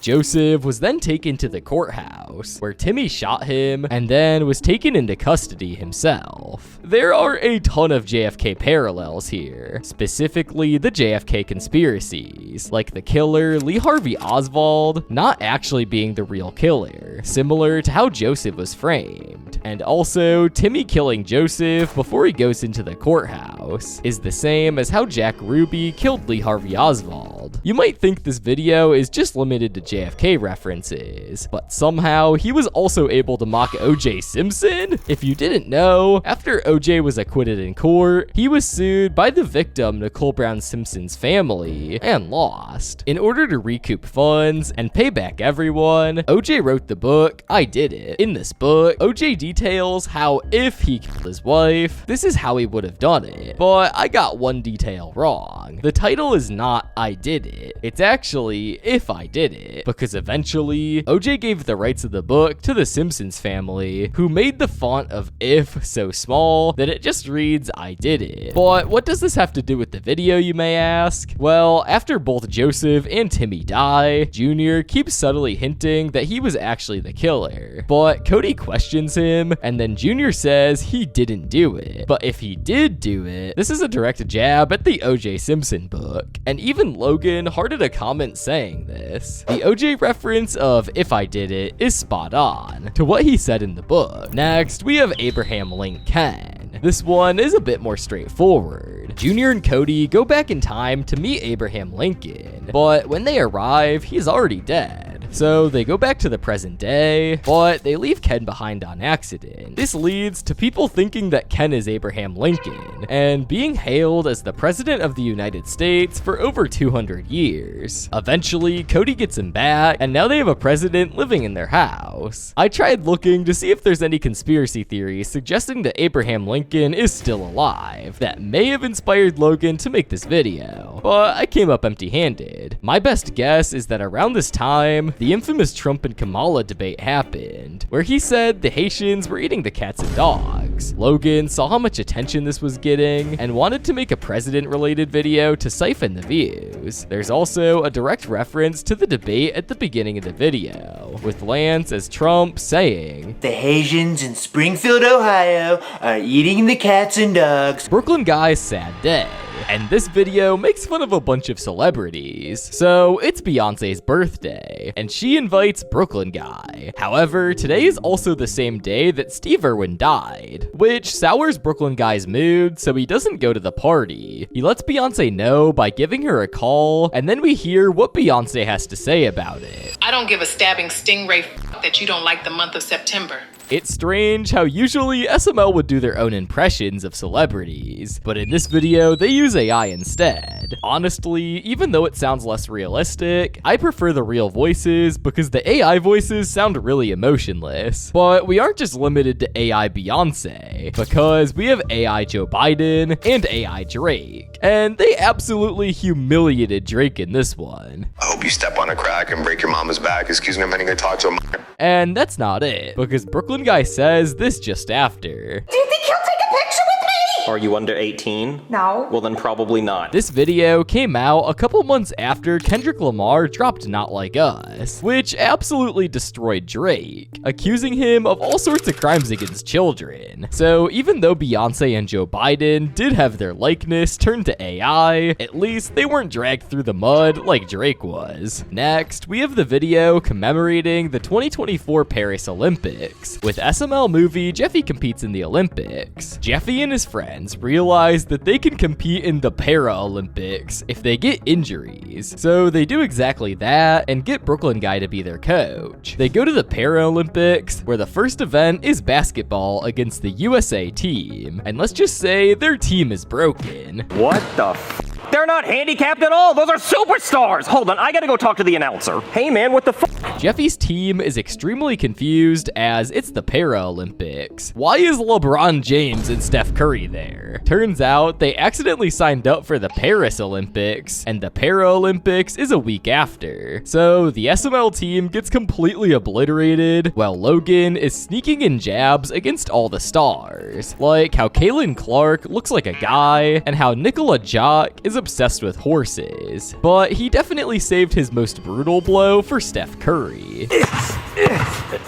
[SPEAKER 1] Joseph was then taken to the courthouse, where Timmy shot him and then was taken into custody himself. There are a ton of JFK parallels here, specifically the JFK conspiracies, like the killer Lee Harvey Oswald not actually being the real killer, similar to how Joseph was framed. And also, Timmy killing Joseph before he goes into the courthouse is the same as how Jack Ruby killed Lee Harvey Oswald. You might think this video is just limited to JFK references, but somehow he was also able to mock O.J. Simpson? If you didn't know, after O.J. was acquitted in court, he was sued by the victim Nicole Brown Simpson's family and lost. In order to recoup funds and pay back everyone, O.J. wrote the book I Did It. In this book, O.J. details how if he killed his wife, this is how he would have done it. But I got one detail wrong. The title is not I Did It. It's actually If I Did It, because eventually, O.J. gave the rights of the book to the Simpsons family, who made the font of if so small that it just reads I Did It. But what does this have to do with the video, you may ask? Well, after both Joseph and Timmy die, Junior keeps subtly hinting that he was actually the killer. But Cody questions him, and then Junior says he didn't do it. But if he did do it, this is a direct jab at the O.J. Simpson book. And even Logan hearted a comment saying this. The O.J. reference of if I did it is spot on to what he said in the book. Next, we have Abraham Lincoln. This one is a bit more straightforward. Junior and Cody go back in time to meet Abraham Lincoln, but when they arrive, he's already dead. So they go back to the present day, but they leave Ken behind on accident. This leads to people thinking that Ken is Abraham Lincoln, and being hailed as the President of the United States for over 200 years. Eventually, Cody gets him back, and now they have a president living in their house. I tried looking to see if there's any conspiracy theories suggesting that Abraham Lincoln is still alive, that may have inspired Logan to make this video, but I came up empty-handed. My best guess is that around this time, the infamous Trump and Kamala debate happened, where he said the Haitians were eating the cats and dogs. Logan saw how much attention this was getting and wanted to make a president-related video to siphon the views. There's also a direct reference to the debate at the beginning of the video, with Lance as Trump saying,
[SPEAKER 6] "The Haitians in Springfield, Ohio are eating the cats and dogs."
[SPEAKER 1] Brooklyn Guy's sad day. And this video makes fun of a bunch of celebrities. So it's Beyonce's birthday, and she invites Brooklyn Guy. However, today is also the same day that Steve Irwin died, which sours Brooklyn Guy's mood, so he doesn't go to the party. He lets Beyonce know by giving her a call, and then we hear what Beyonce has to say about it.
[SPEAKER 11] "I don't give a stabbing stingray that you don't like the month of September."
[SPEAKER 1] It's strange how usually SML would do their own impressions of celebrities, but in this video, they use AI instead. Honestly, even though it sounds less realistic, I prefer the real voices because the AI voices sound really emotionless. But we aren't just limited to AI Beyonce, because we have AI Joe Biden and AI Drake, and they absolutely humiliated Drake in this one.
[SPEAKER 12] "I hope you step on a crack and break your mama's back. Excuse me, I'm gonna go talk to him."
[SPEAKER 1] And that's not it, because Brooklyn Guy says this just after.
[SPEAKER 11] "Do you think he'll take a picture with me?"
[SPEAKER 4] Are you under 18?
[SPEAKER 11] No.
[SPEAKER 4] Well, then probably not.
[SPEAKER 1] This video came out a couple months after Kendrick Lamar dropped Not Like Us, which absolutely destroyed Drake, accusing him of all sorts of crimes against children. So even though Beyonce and Joe Biden did have their likeness turned to AI, at least they weren't dragged through the mud like Drake was. Next, we have the video commemorating the 2024 Paris Olympics. With SML movie, Jeffy competes in the Olympics. Jeffy and his friends realize that they can compete in the Para-Olympics if they get injuries. So they do exactly that and get Brooklyn Guy to be their coach. They go to the Para-Olympics, where the first event is basketball against the USA team. And let's just say their team is broken.
[SPEAKER 4] What the f? They're not handicapped at all. Those are superstars. Hold on, I gotta go talk to the announcer. Hey man, what the f?
[SPEAKER 1] Jeffy's team is extremely confused as it's the Para-Olympics. Why is LeBron James and Steph Curry there? Turns out they accidentally signed up for the Paris Olympics, and the Para-Olympics is a week after. So the SML team gets completely obliterated, while Logan is sneaking in jabs against all the stars. Like how Kaylin Clark looks like a guy, and how Nicola Jock is obsessed with horses. But he definitely saved his most brutal blow for Steph Curry.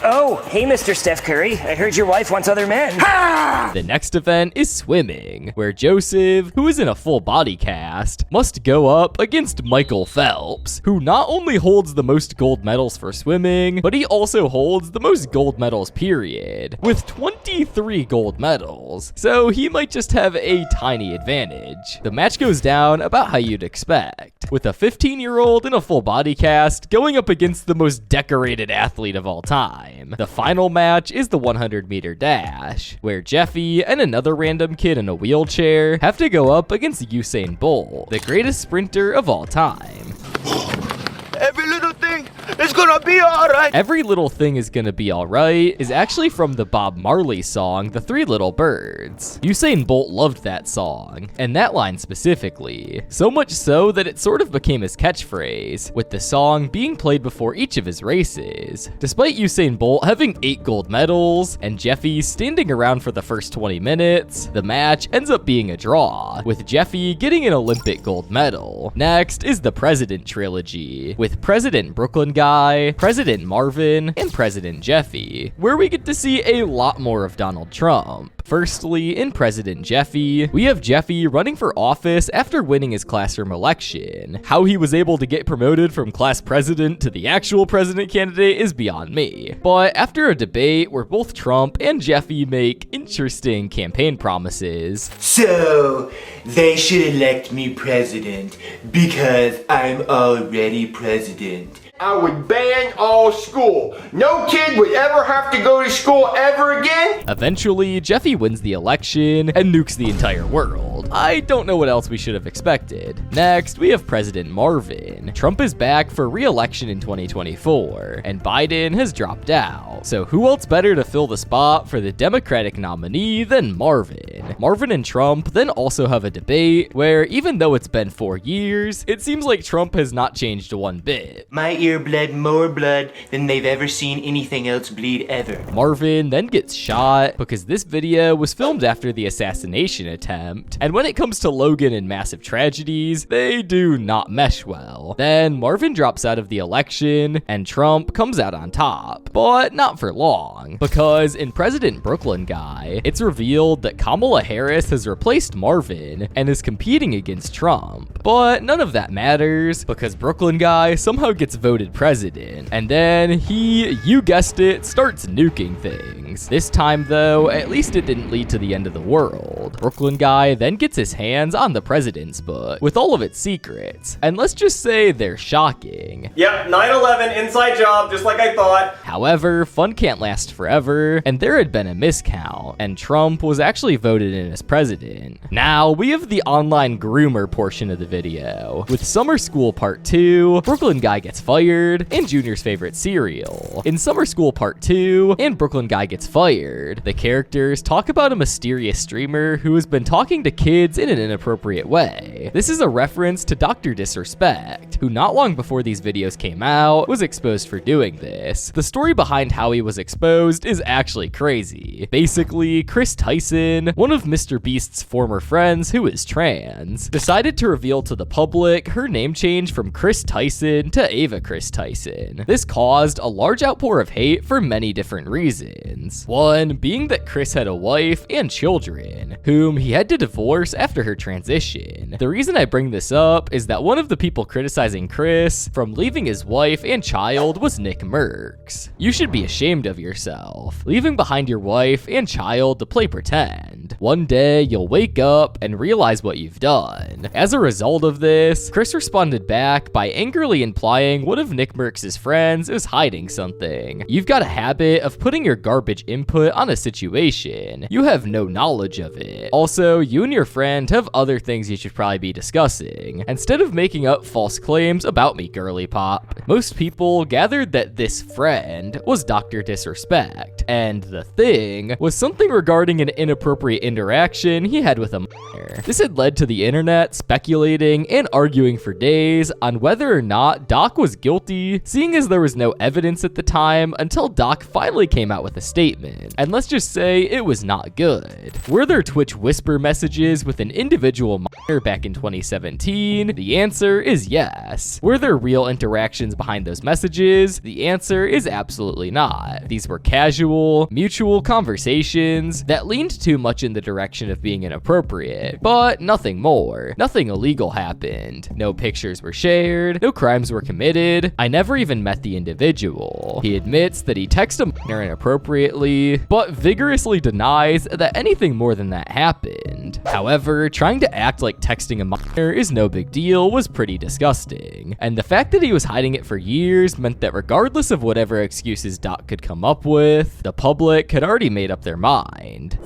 [SPEAKER 13] Oh, hey, Mr. Steph Curry. I heard your wife wants other men.
[SPEAKER 1] The next event is swimming, where Joseph, who is in a full body cast, must go up against Michael Phelps, who not only holds the most gold medals for swimming, but he also holds the most gold medals period, with 23 gold medals, so he might just have a tiny advantage. The match goes down about how you'd expect, with a 15-year-old in a full body cast going up against the most decorated athlete of all time. The final match is the 100-meter dash, where Jeffy and another random kid in a wheelchair have to go up against Usain Bolt, the greatest sprinter of all time.
[SPEAKER 3] Every little thing is gonna be alright.
[SPEAKER 1] Every Little Thing Is Gonna Be Alright is actually from the Bob Marley song, The Three Little Birds. Usain Bolt loved that song, and that line specifically. So much so that it sort of became his catchphrase, with the song being played before each of his races. Despite Usain Bolt having 8 gold medals, and Jeffy standing around for the first 20 minutes, the match ends up being a draw, with Jeffy getting an Olympic gold medal. Next is the President trilogy, with President Brooklyn Guy KSI, President Marvin, and President Jeffy, where we get to see a lot more of Donald Trump. Firstly, in President Jeffy, we have Jeffy running for office after winning his classroom election. How he was able to get promoted from class president to the actual president candidate is beyond me. But after a debate where both Trump and Jeffy make interesting campaign promises.
[SPEAKER 3] So, they should elect me president because I'm already president. I would ban all school. No kid would ever have to go to school ever again.
[SPEAKER 1] Eventually, Jeffy wins the election and nukes the entire world. I don't know what else we should have expected. Next, we have President Marvin. Trump is back for re-election in 2024, and Biden has dropped out. So who else better to fill the spot for the Democratic nominee than Marvin? Marvin and Trump then also have a debate where, even though it's been 4 years, it seems like Trump has not changed one bit.
[SPEAKER 6] My ear bled more blood than they've ever seen anything else bleed ever.
[SPEAKER 1] Marvin then gets shot because this video was filmed after the assassination attempt, and when it comes to Logan and massive tragedies, they do not mesh well. Then Marvin drops out of the election, and Trump comes out on top, but not for long, because in President Brooklyn Guy, it's revealed that Kamala Harris has replaced Marvin and is competing against Trump. But none of that matters, because Brooklyn Guy somehow gets voted president, and then he, you guessed it, starts nuking things. This time though, at least it didn't lead to the end of the world. Brooklyn Guy then gets his hands on the president's book with all of its secrets, and let's just say they're shocking.
[SPEAKER 4] Yep, 9/11 inside job, just like I thought.
[SPEAKER 1] However, fun can't last forever, and there had been a miscount, and Trump was actually voted in as president. Now, we have the online groomer portion of the video. With Summer School Part 2, Brooklyn Guy gets fired, and Junior's favorite cereal. In Summer School Part 2, and Brooklyn Guy gets fired, the characters talk about a mysterious streamer who has been talking to kids in an inappropriate way. This is a reference to Dr. Disrespect, who not long before these videos came out, was exposed for doing this. The story behind how he was exposed is actually crazy. Basically, Chris Tyson, one of Mr. Beast's former friends who is trans, decided to reveal to the public her name change from Chris Tyson to Ava Chris Tyson. This caused a large outpour of hate for many different reasons. One being that Chris had a wife and children, whom he had to divorce after her transition. The reason I bring this up is that one of the people criticizing Chris from leaving his wife and child was Nick Merckx. You should be ashamed of yourself, leaving behind your wife and child to play pretend. One day you'll wake up and realize what you've done. As a result of this, Chris responded back by angrily implying one of Nick Merckx's friends is hiding something. You've got a habit of putting your garbage input on a situation. You have no knowledge of it. Also, you and your friend have other things you should probably be discussing, instead of making up false claims about me, girly pop. Most people gathered that this friend was Dr. Disrespect, and the thing was something regarding an inappropriate interaction he had with a minor. This had led to the internet speculating and arguing for days on whether or not Doc was guilty, seeing as there was no evidence at the time until Doc finally came out with a statement. And let's just say it was not good. Were there Twitch whisper messages with an individual minor back in 2017? The answer is yes. Were there real interactions behind those messages? The answer is absolutely not. These were casual, mutual conversations that leaned too much in the direction of being inappropriate, but nothing more. Nothing illegal happened. No pictures were shared, no crimes were committed. I never even met the individual. He admits that he texted a minor inappropriately, but vigorously denies that anything more than that happened. However, trying to act like texting a minor is no big deal was pretty disgusting, and the fact that he was hiding it for years meant that regardless of whatever excuses Doc could come up with, the public had already made up their mind.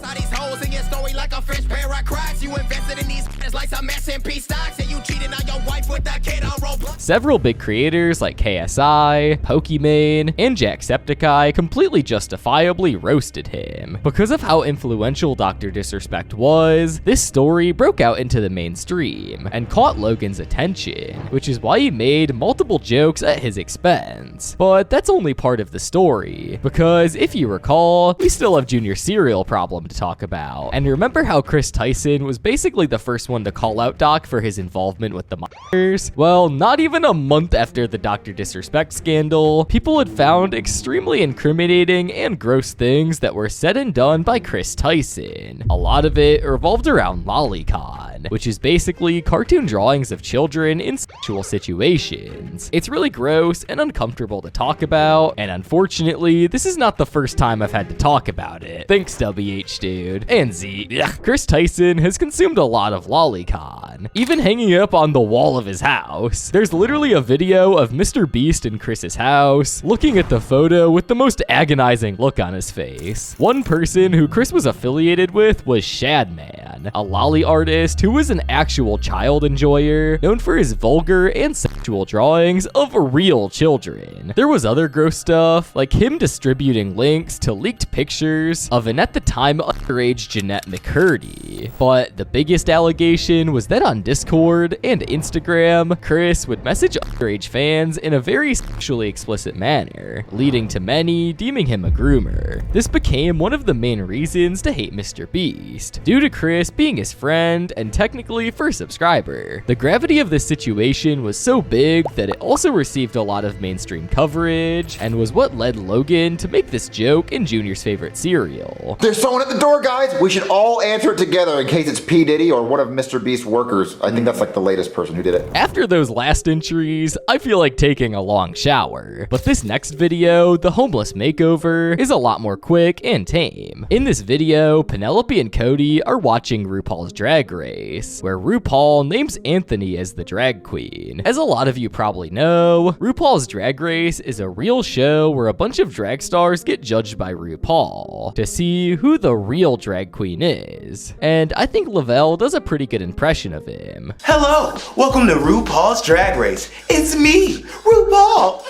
[SPEAKER 1] Several big creators like KSI, Pokimane, and Jacksepticeye completely justifiably roasted him. Because of how influential Dr. Disrespect was, this story broke out into the mainstream and caught Logan's attention, which is why he made multiple jokes at his expense. But that's only part of the story, because if you recall, we still have Junior's cereal problem to talk about. And remember how Chris Tyson was basically the first one to call-out doc for his involvement with the minors. Well, not even a month after the Dr. Disrespect scandal, people had found extremely incriminating and gross things that were said and done by Chris Tyson. A lot of it revolved around lolicon, which is basically cartoon drawings of children in sexual situations. It's really gross and uncomfortable to talk about, and unfortunately, this is not the first time I've had to talk about it. Thanks, WH dude. And Z. Chris Tyson has consumed a lot of lolicon, even hanging up on the wall of his house. There's literally a video of Mr. Beast in Chris's house, looking at the photo with the most agonizing look on his face. One person who Chris was affiliated with was Shadman, a lolly artist who was an actual child enjoyer, known for his vulgar and sexual drawings of real children. There was other gross stuff, like him distributing links to leaked pictures of an at the time underage Jeanette McCurdy. But the biggest allegation was that on Discord and Instagram, Chris would message underage fans in a very sexually explicit manner, leading to many deeming him a groomer. This became one of the main reasons to hate Mr. Beast, due to Chris being his friend and technically first subscriber. The gravity of this situation was so big that it also received a lot of mainstream coverage, and was what led Logan to make this joke in Junior's favorite cereal.
[SPEAKER 5] There's someone at the door, guys. We should all answer it together in case it's P. Diddy or one of Mr. Beast's workers. I think that's like the latest person who did it.
[SPEAKER 1] After those last entries, I feel like taking a long shower. But this next video, the homeless makeover, is a lot more quick and tame. In this video, Penelope and Cody are watching RuPaul's Drag Race, where RuPaul names Anthony as the drag queen. As a lot of you probably know, RuPaul's Drag Race is a real show where a bunch of drag stars get judged by RuPaul to see who the real drag queen is. And I think Lavelle does a pretty good impression of him.
[SPEAKER 3] Hello, welcome to RuPaul's Drag Race. It's me, RuPaul.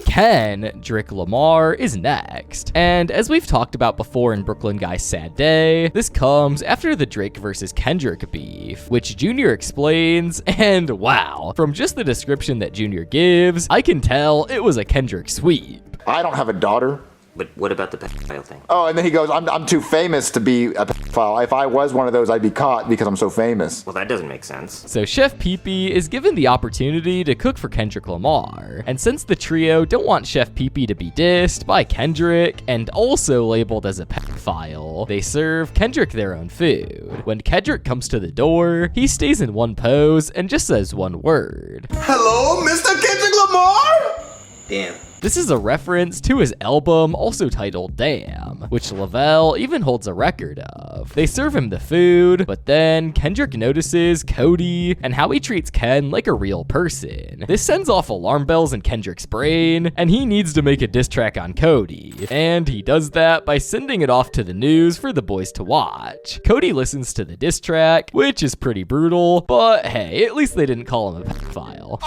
[SPEAKER 1] Kendrick Lamar is next. And as we've talked about before in Brooklyn Guy's Sad Day, this comes after the Drake versus Kendrick beef, which Junior explains, and wow, from just the description that Junior gives, I can tell it was a Kendrick sweep.
[SPEAKER 5] I don't have a daughter.
[SPEAKER 4] But what about the pedophile thing?
[SPEAKER 5] Oh, and then he goes, I'm too famous to be a pedophile. If I was one of those, I'd be caught because I'm so famous.
[SPEAKER 4] Well, that doesn't make sense.
[SPEAKER 1] So Chef Pee-Pee is given the opportunity to cook for Kendrick Lamar. And since the trio don't want Chef Pee-Pee to be dissed by Kendrick and also labeled as a pedophile, they serve Kendrick their own food. When Kendrick comes to the door, he stays in one pose and just says one word.
[SPEAKER 3] Hello, Mr. Kendrick Lamar?
[SPEAKER 4] Damn.
[SPEAKER 1] This is a reference to his album, also titled Damn, which Lavelle even holds a record of. They serve him the food, but then Kendrick notices Cody and how he treats Ken like a real person. This sends off alarm bells in Kendrick's brain, and he needs to make a diss track on Cody. And he does that by sending it off to the news for the boys to watch. Cody listens to the diss track, which is pretty brutal, but hey, at least they didn't call him a pedophile.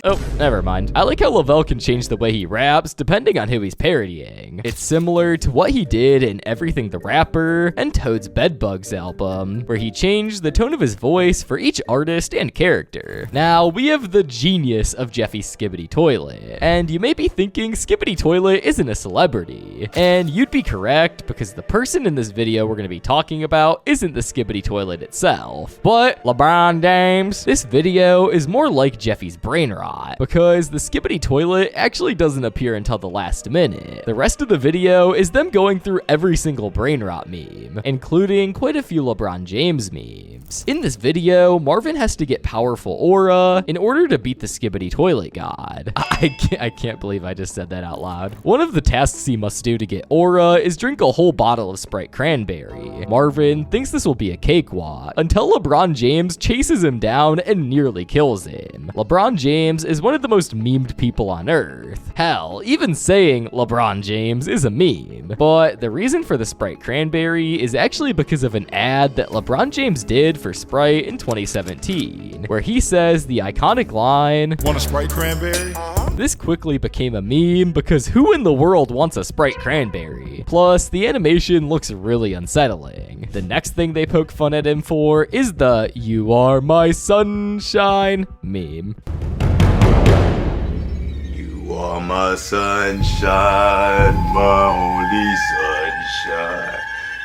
[SPEAKER 1] Oh, never mind. I like how Lavelle can change the way he raps depending on who he's parodying. It's similar to what he did in Everything the Rapper and Toad's Bedbugs album, where he changed the tone of his voice for each artist and character. Now, we have the genius of Jeffy's Skibidi Toilet, and you may be thinking Skibidi Toilet isn't a celebrity, and you'd be correct because the person in this video we're going to be talking about isn't the Skibidi Toilet itself, but LeBron James. This video is more like Jeffy's brain rot, because the Skibidi Toilet actually doesn't appear until the last minute. The rest of the video is them going through every single brain rot meme, including quite a few LeBron James memes. In this video, Marvin has to get powerful aura in order to beat the Skibidi Toilet god. I can't believe I just said that out loud. One of the tasks he must do to get aura is drink a whole bottle of Sprite Cranberry. Marvin thinks this will be a cakewalk until LeBron James chases him down and nearly kills him. LeBron James is one of the most memed people on earth. Hell, even saying LeBron James is a meme. But the reason for the Sprite Cranberry is actually because of an ad that LeBron James did for Sprite in 2017, where he says the iconic line, "Want a Sprite Cranberry?" This quickly became a meme because who in the world wants a Sprite Cranberry? Plus, the animation looks really unsettling. The next thing they poke fun at him for is the "You are my sunshine" meme.
[SPEAKER 3] You are my sunshine, my only sunshine.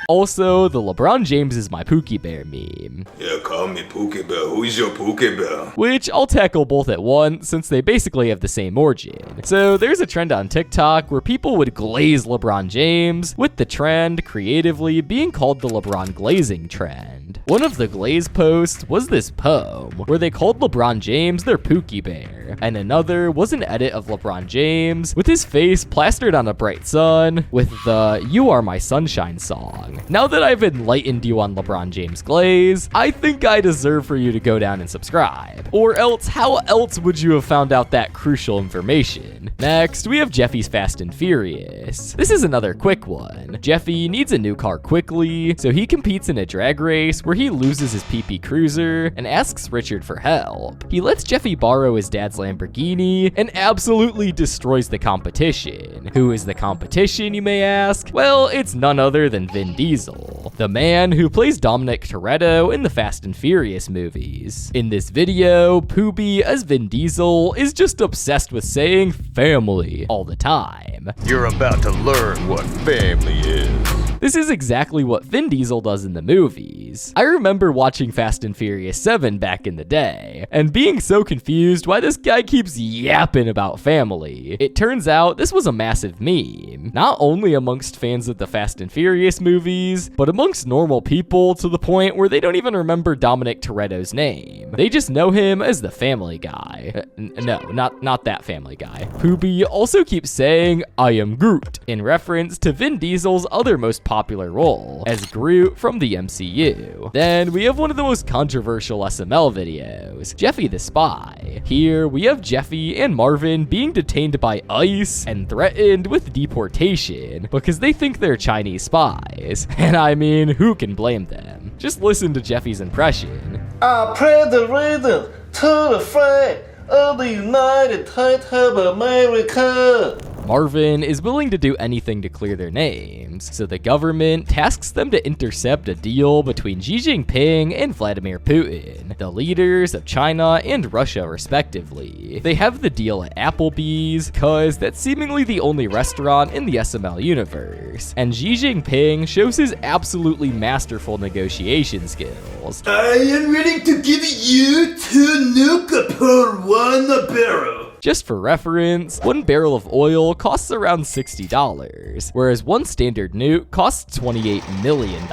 [SPEAKER 1] Also, the LeBron James is my Pookie Bear meme.
[SPEAKER 14] Yeah, call me Pookie Bear. Who's your Pookie Bear?
[SPEAKER 1] Which I'll tackle both at once since they basically have the same origin. So there's a trend on TikTok where people would glaze LeBron James, with the trend creatively being called the LeBron glazing trend. One of the glaze posts was this poem where they called LeBron James their Pookie Bear, and another was an edit of LeBron James with his face plastered on a bright sun with the "You Are My Sunshine" song. Now that I've enlightened you on LeBron James glaze, I think I deserve for you to go down and subscribe. Or else, how else would you have found out that crucial information? Next, we have Jeffy's Fast and Furious. This is another quick one. Jeffy needs a new car quickly, so he competes in a drag race where he loses his PP Cruiser and asks Richard for help. He lets Jeffy borrow his dad's Lamborghini and absolutely destroys the competition. Who is the competition, you may ask? Well, it's none other than Vin Diesel, the man who plays Dominic Toretto in the Fast and Furious movies. In this video, Poobie as Vin Diesel is just obsessed with saying family all the time.
[SPEAKER 14] You're about to learn what family is.
[SPEAKER 1] This is exactly what Vin Diesel does in the movies. I remember watching Fast and Furious 7 back in the day, and being so confused why this guy keeps yapping about family. It turns out this was a massive meme, not only amongst fans of the Fast and Furious movies, but amongst normal people to the point where they don't even remember Dominic Toretto's name. They just know him as the Family Guy. No, not that Family Guy. Poobie also keeps saying, "I am Groot," in reference to Vin Diesel's other most popular role, as Groot from the MCU. Then we have one of the most controversial SML videos, Jeffy the Spy. Here we have Jeffy and Marvin being detained by ICE and threatened with deportation because they think they're Chinese spies. And I mean, who can blame them? Just listen to Jeffy's impression.
[SPEAKER 15] I pray the reason to the flag of the United States of America.
[SPEAKER 1] Marvin is willing to do anything to clear their names, so the government tasks them to intercept a deal between Xi Jinping and Vladimir Putin, the leaders of China and Russia respectively. They have the deal at Applebee's, cause that's seemingly the only restaurant in the SML universe, and Xi Jinping shows his absolutely masterful negotiation skills.
[SPEAKER 3] I am willing to give you 2 nuke per 1 barrel.
[SPEAKER 1] Just for reference, 1 barrel of oil costs around $60, whereas 1 standard nuke costs $28 million,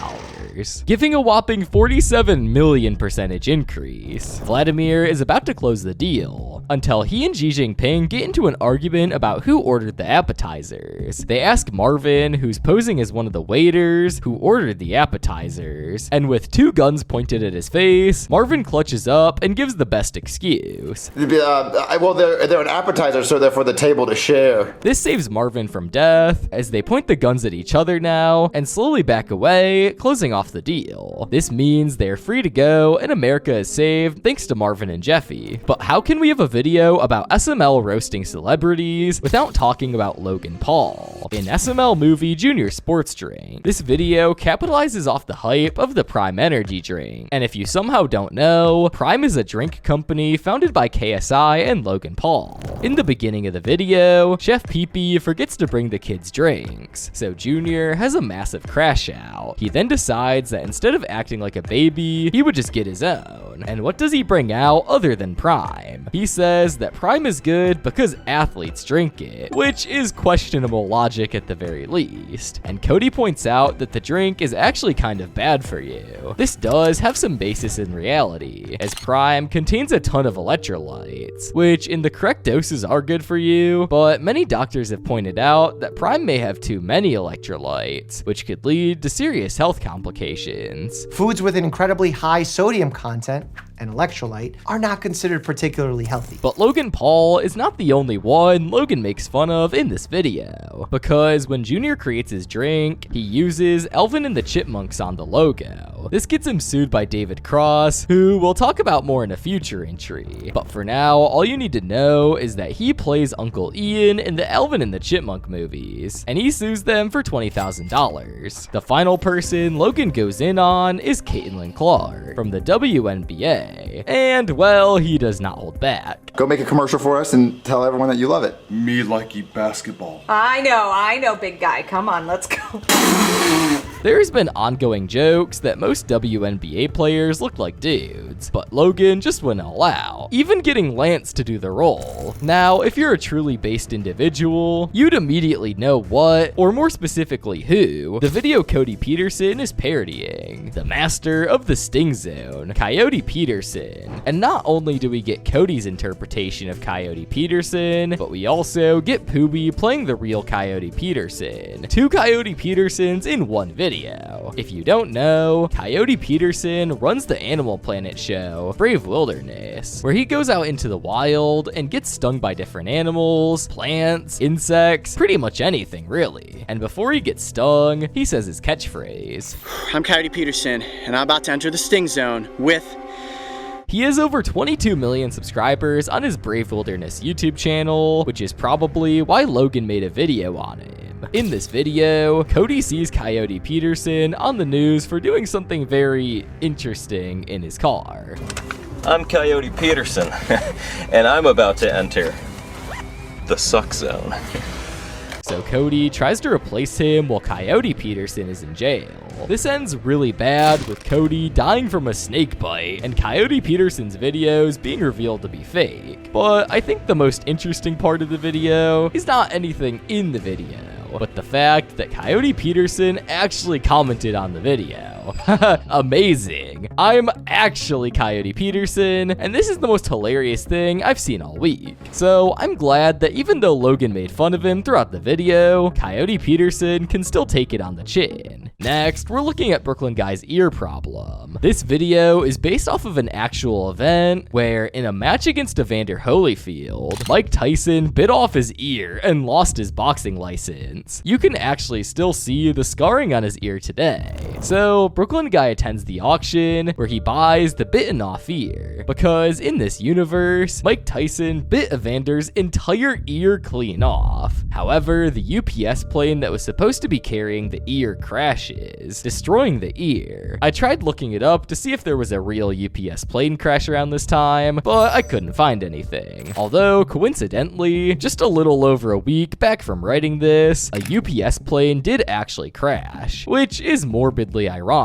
[SPEAKER 1] giving a whopping 47 million percentage increase. Vladimir is about to close the deal, until he and Xi Jinping get into an argument about who ordered the appetizers. They ask Marvin, who's posing as one of the waiters, who ordered the appetizers, and with 2 guns pointed at his face, Marvin clutches up and gives the best excuse.
[SPEAKER 5] Well, they're an appetizer, so they're for the table to share.
[SPEAKER 1] This saves Marvin from death, as they point the guns at each other now, and slowly back away, closing off the deal. This means they're free to go, and America is saved thanks to Marvin and Jeffy. But how can we have a video about SML roasting celebrities without talking about Logan Paul? In SML movie Junior Sports Drink, this video capitalizes off the hype of the Prime energy drink. And if you somehow don't know, Prime is a drink company founded by KSI and Logan Paul. In the beginning of the video, Chef Pee-Pee forgets to bring the kids drinks, so Junior has a massive crash out. He then decides that instead of acting like a baby, he would just get his own. And what does he bring out other than Prime? He says that Prime is good because athletes drink it, which is questionable logic at the very least. And Cody points out that the drink is actually kind of bad for you. This does have some basis in reality, as Prime contains a ton of electrolytes, which in the correct doses are good for you, but many doctors have pointed out that Prime may have too many electrolytes, which could lead to serious health complications.
[SPEAKER 16] Foods with an incredibly high sodium content and electrolyte are not considered particularly healthy.
[SPEAKER 1] But Logan Paul is not the only one Logan makes fun of in this video, because when Junior creates his drink, he uses Alvin and the Chipmunks on the logo. This gets him sued by David Cross, who we'll talk about more in a future entry. But for now, all you need to know is that he plays Uncle Ian in the Alvin and the Chipmunk movies, and he sues them for $20,000. The final person Logan goes in on is Caitlin Clark from the WNBA. And, well, he does not hold back.
[SPEAKER 5] Go make a commercial for us and tell everyone that you love it.
[SPEAKER 14] Me likey basketball.
[SPEAKER 17] I know, big guy. Come on, let's go.
[SPEAKER 1] There's been ongoing jokes that most WNBA players look like dudes, but Logan just went all out, even getting Lance to do the role. Now, if you're a truly based individual, you'd immediately know what, or more specifically who, the video Coyote Peterson is parodying. The master of the Sting Zone, Coyote Peterson. And not only do we get Cody's interpretation of Coyote Peterson, but we also get Poobie playing the real Coyote Peterson. 2 Coyote Petersons in one video. If you don't know, Coyote Peterson runs the Animal Planet show, Brave Wilderness, where he goes out into the wild and gets stung by different animals, plants, insects, pretty much anything really. And before he gets stung, he says his catchphrase.
[SPEAKER 17] I'm Coyote Peterson, and I'm about to enter the Sting Zone with...
[SPEAKER 1] He has over 22 million subscribers on his Brave Wilderness YouTube channel, which is probably why Logan made a video on him. In this video, Cody sees Coyote Peterson on the news for doing something very interesting in his car.
[SPEAKER 18] I'm Coyote Peterson, and I'm about to enter the suck zone.
[SPEAKER 1] So Cody tries to replace him while Coyote Peterson is in jail. This ends really bad with Cody dying from a snake bite and Coyote Peterson's videos being revealed to be fake. But I think the most interesting part of the video is not anything in the video, but the fact that Coyote Peterson actually commented on the video. Amazing. I'm actually Coyote Peterson, and this is the most hilarious thing I've seen all week. So I'm glad that even though Logan made fun of him throughout the video, Coyote Peterson can still take it on the chin. Next, we're looking at Brooklyn Guy's ear problem. This video is based off of an actual event where in a match against Evander Holyfield, Mike Tyson bit off his ear and lost his boxing license. You can actually still see the scarring on his ear today. So Brooklyn Guy attends the auction where he buys the bitten off ear, because in this universe, Mike Tyson bit Evander's entire ear clean off. However, the UPS plane that was supposed to be carrying the ear crashes, destroying the ear. I tried looking it up to see if there was a real UPS plane crash around this time, but I couldn't find anything. Although, coincidentally, just a little over a week back from writing this, a UPS plane did actually crash, which is morbidly ironic.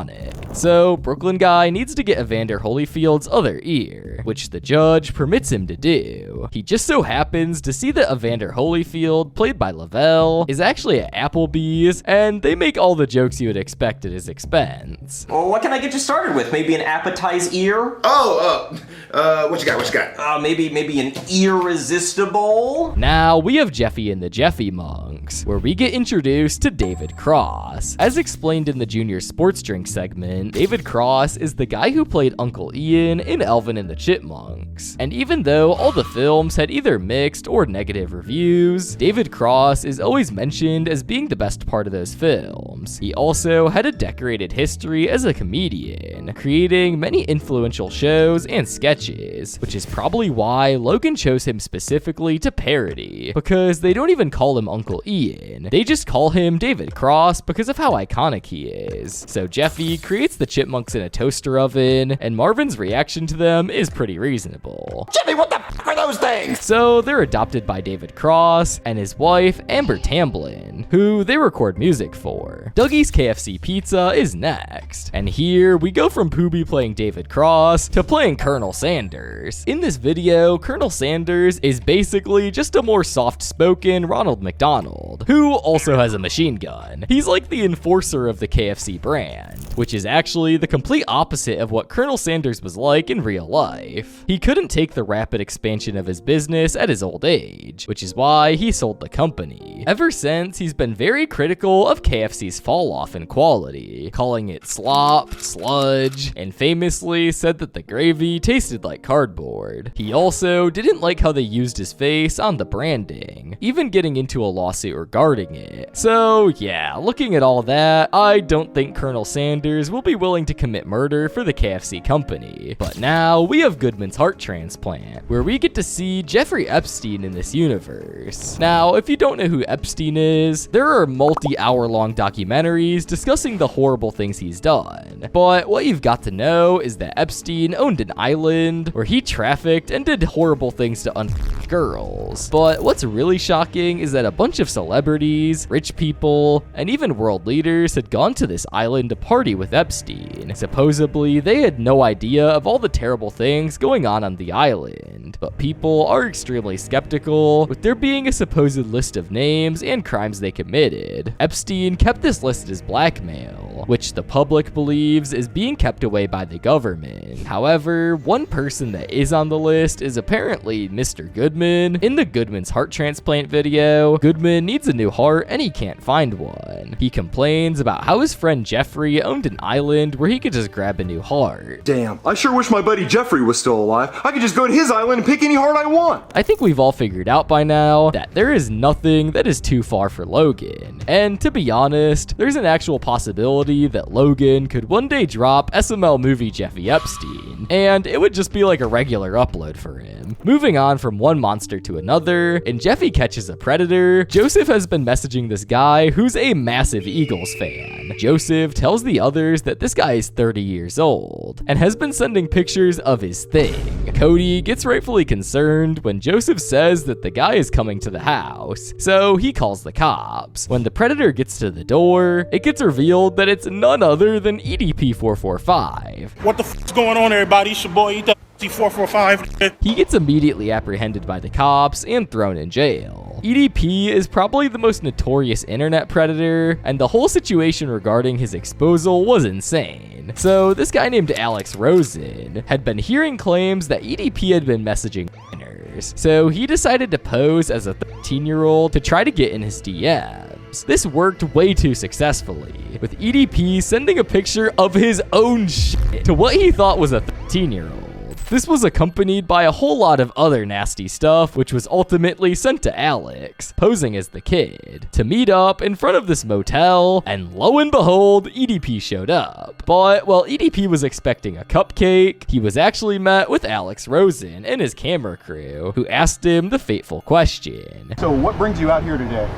[SPEAKER 1] So, Brooklyn Guy needs to get Evander Holyfield's other ear, which the judge permits him to do. He just so happens to see that Evander Holyfield, played by Lavelle, is actually at Applebee's, and they make all the jokes you would expect at his expense.
[SPEAKER 4] Well, what can I get you started with? Maybe an appetize ear?
[SPEAKER 3] What you got?
[SPEAKER 4] Maybe an irresistible?
[SPEAKER 1] Now, we have Jeffy and the Jeffy Monks, where we get introduced to David Cross. As explained in the Junior Sports Drink segment, David Cross is the guy who played Uncle Ian in Alvin and the Chipmunks. And even though all the films had either mixed or negative reviews, David Cross is always mentioned as being the best part of those films. He also had a decorated history as a comedian, creating many influential shows and sketches, which is probably why Logan chose him specifically to parody, because they don't even call him Uncle Ian, they just call him David Cross because of how iconic he is. So Jeffy creates the Chipmunks in a toaster oven, and Marvin's reaction to them is pretty reasonable.
[SPEAKER 5] Jimmy, what the f are those things?
[SPEAKER 1] So they're adopted by David Cross and his wife, Amber Tamblyn, who they record music for. Dougie's KFC Pizza is next, and here we go from Poobie playing David Cross to playing Colonel Sanders. In this video, Colonel Sanders is basically just a more soft-spoken Ronald McDonald, who also has a machine gun. He's like the enforcer of the KFC brand, which is actually the complete opposite of what Colonel Sanders was like in real life. He couldn't take the rapid expansion of his business at his old age, which is why he sold the company. Ever since, he's been very critical of KFC's fall off in quality, calling it slop, sludge, and famously said that the gravy tasted like cardboard. He also didn't like how they used his face on the branding, even getting into a lawsuit regarding it. So yeah, looking at all that, I don't think Colonel Sanders will be willing to commit murder for the KFC company. But now we have Goodman's heart transplant, where we get to see Jeffrey Epstein in this universe. Now, if you don't know who Epstein is, there are multi-hour-long documentaries discussing the horrible things he's done. But what you've got to know is that Epstein owned an island where he trafficked and did horrible things to with girls. But what's really shocking is that a bunch of celebrities, rich people, and even world leaders had gone to this island to party with Epstein. Supposedly, they had no idea of all the terrible things going on the island, but people are extremely skeptical, with there being a supposed list of names and crimes they committed. Epstein kept this list as blackmail, which the public believes is being kept away by the government. However, one person that is on the list is apparently Mr. Goodman. In the Goodman's heart transplant video, Goodman needs a new heart and he can't find one. He complains about how his friend Jeffrey owned an island where he could just grab a new heart.
[SPEAKER 19] Damn, I sure wish my buddy Jeffrey was still alive. I could just go to his island and pick any heart I want.
[SPEAKER 1] I think we've all figured out by now that there is nothing that is too far for Logan. And to be honest, there's an actual possibility that Logan could one day drop SML movie Jeffy Epstein, and it would just be like a regular upload for him. Moving on from one monster to another, in Jeffy Catches a Predator, Joseph has been messaging this guy who's a massive Eagles fan. Joseph tells the others that this guy is 30 years old, and has been sending pictures of his thing. Cody gets rightfully concerned when Joseph says that the guy is coming to the house, so he calls the cops. When the Predator gets to the door, it gets revealed that it's none other than EDP-445.
[SPEAKER 7] What the f***'s going on, everybody? It's your boy, EDP-445.
[SPEAKER 1] He gets immediately apprehended by the cops and thrown in jail. EDP is probably the most notorious internet predator, and the whole situation regarding his exposal was insane. So this guy named Alex Rosen had been hearing claims that EDP had been messaging minors, so he decided to pose as a 13-year-old to try to get in his DMs. This worked way too successfully, with EDP sending a picture of his own shit to what he thought was a 13-year-old. This was accompanied by a whole lot of other nasty stuff, which was ultimately sent to Alex, posing as the kid, to meet up in front of this motel, and lo and behold, EDP showed up. But while EDP was expecting a cupcake, he was actually met with Alex Rosen and his camera crew, who asked him the fateful question.
[SPEAKER 20] So what brings you out here today?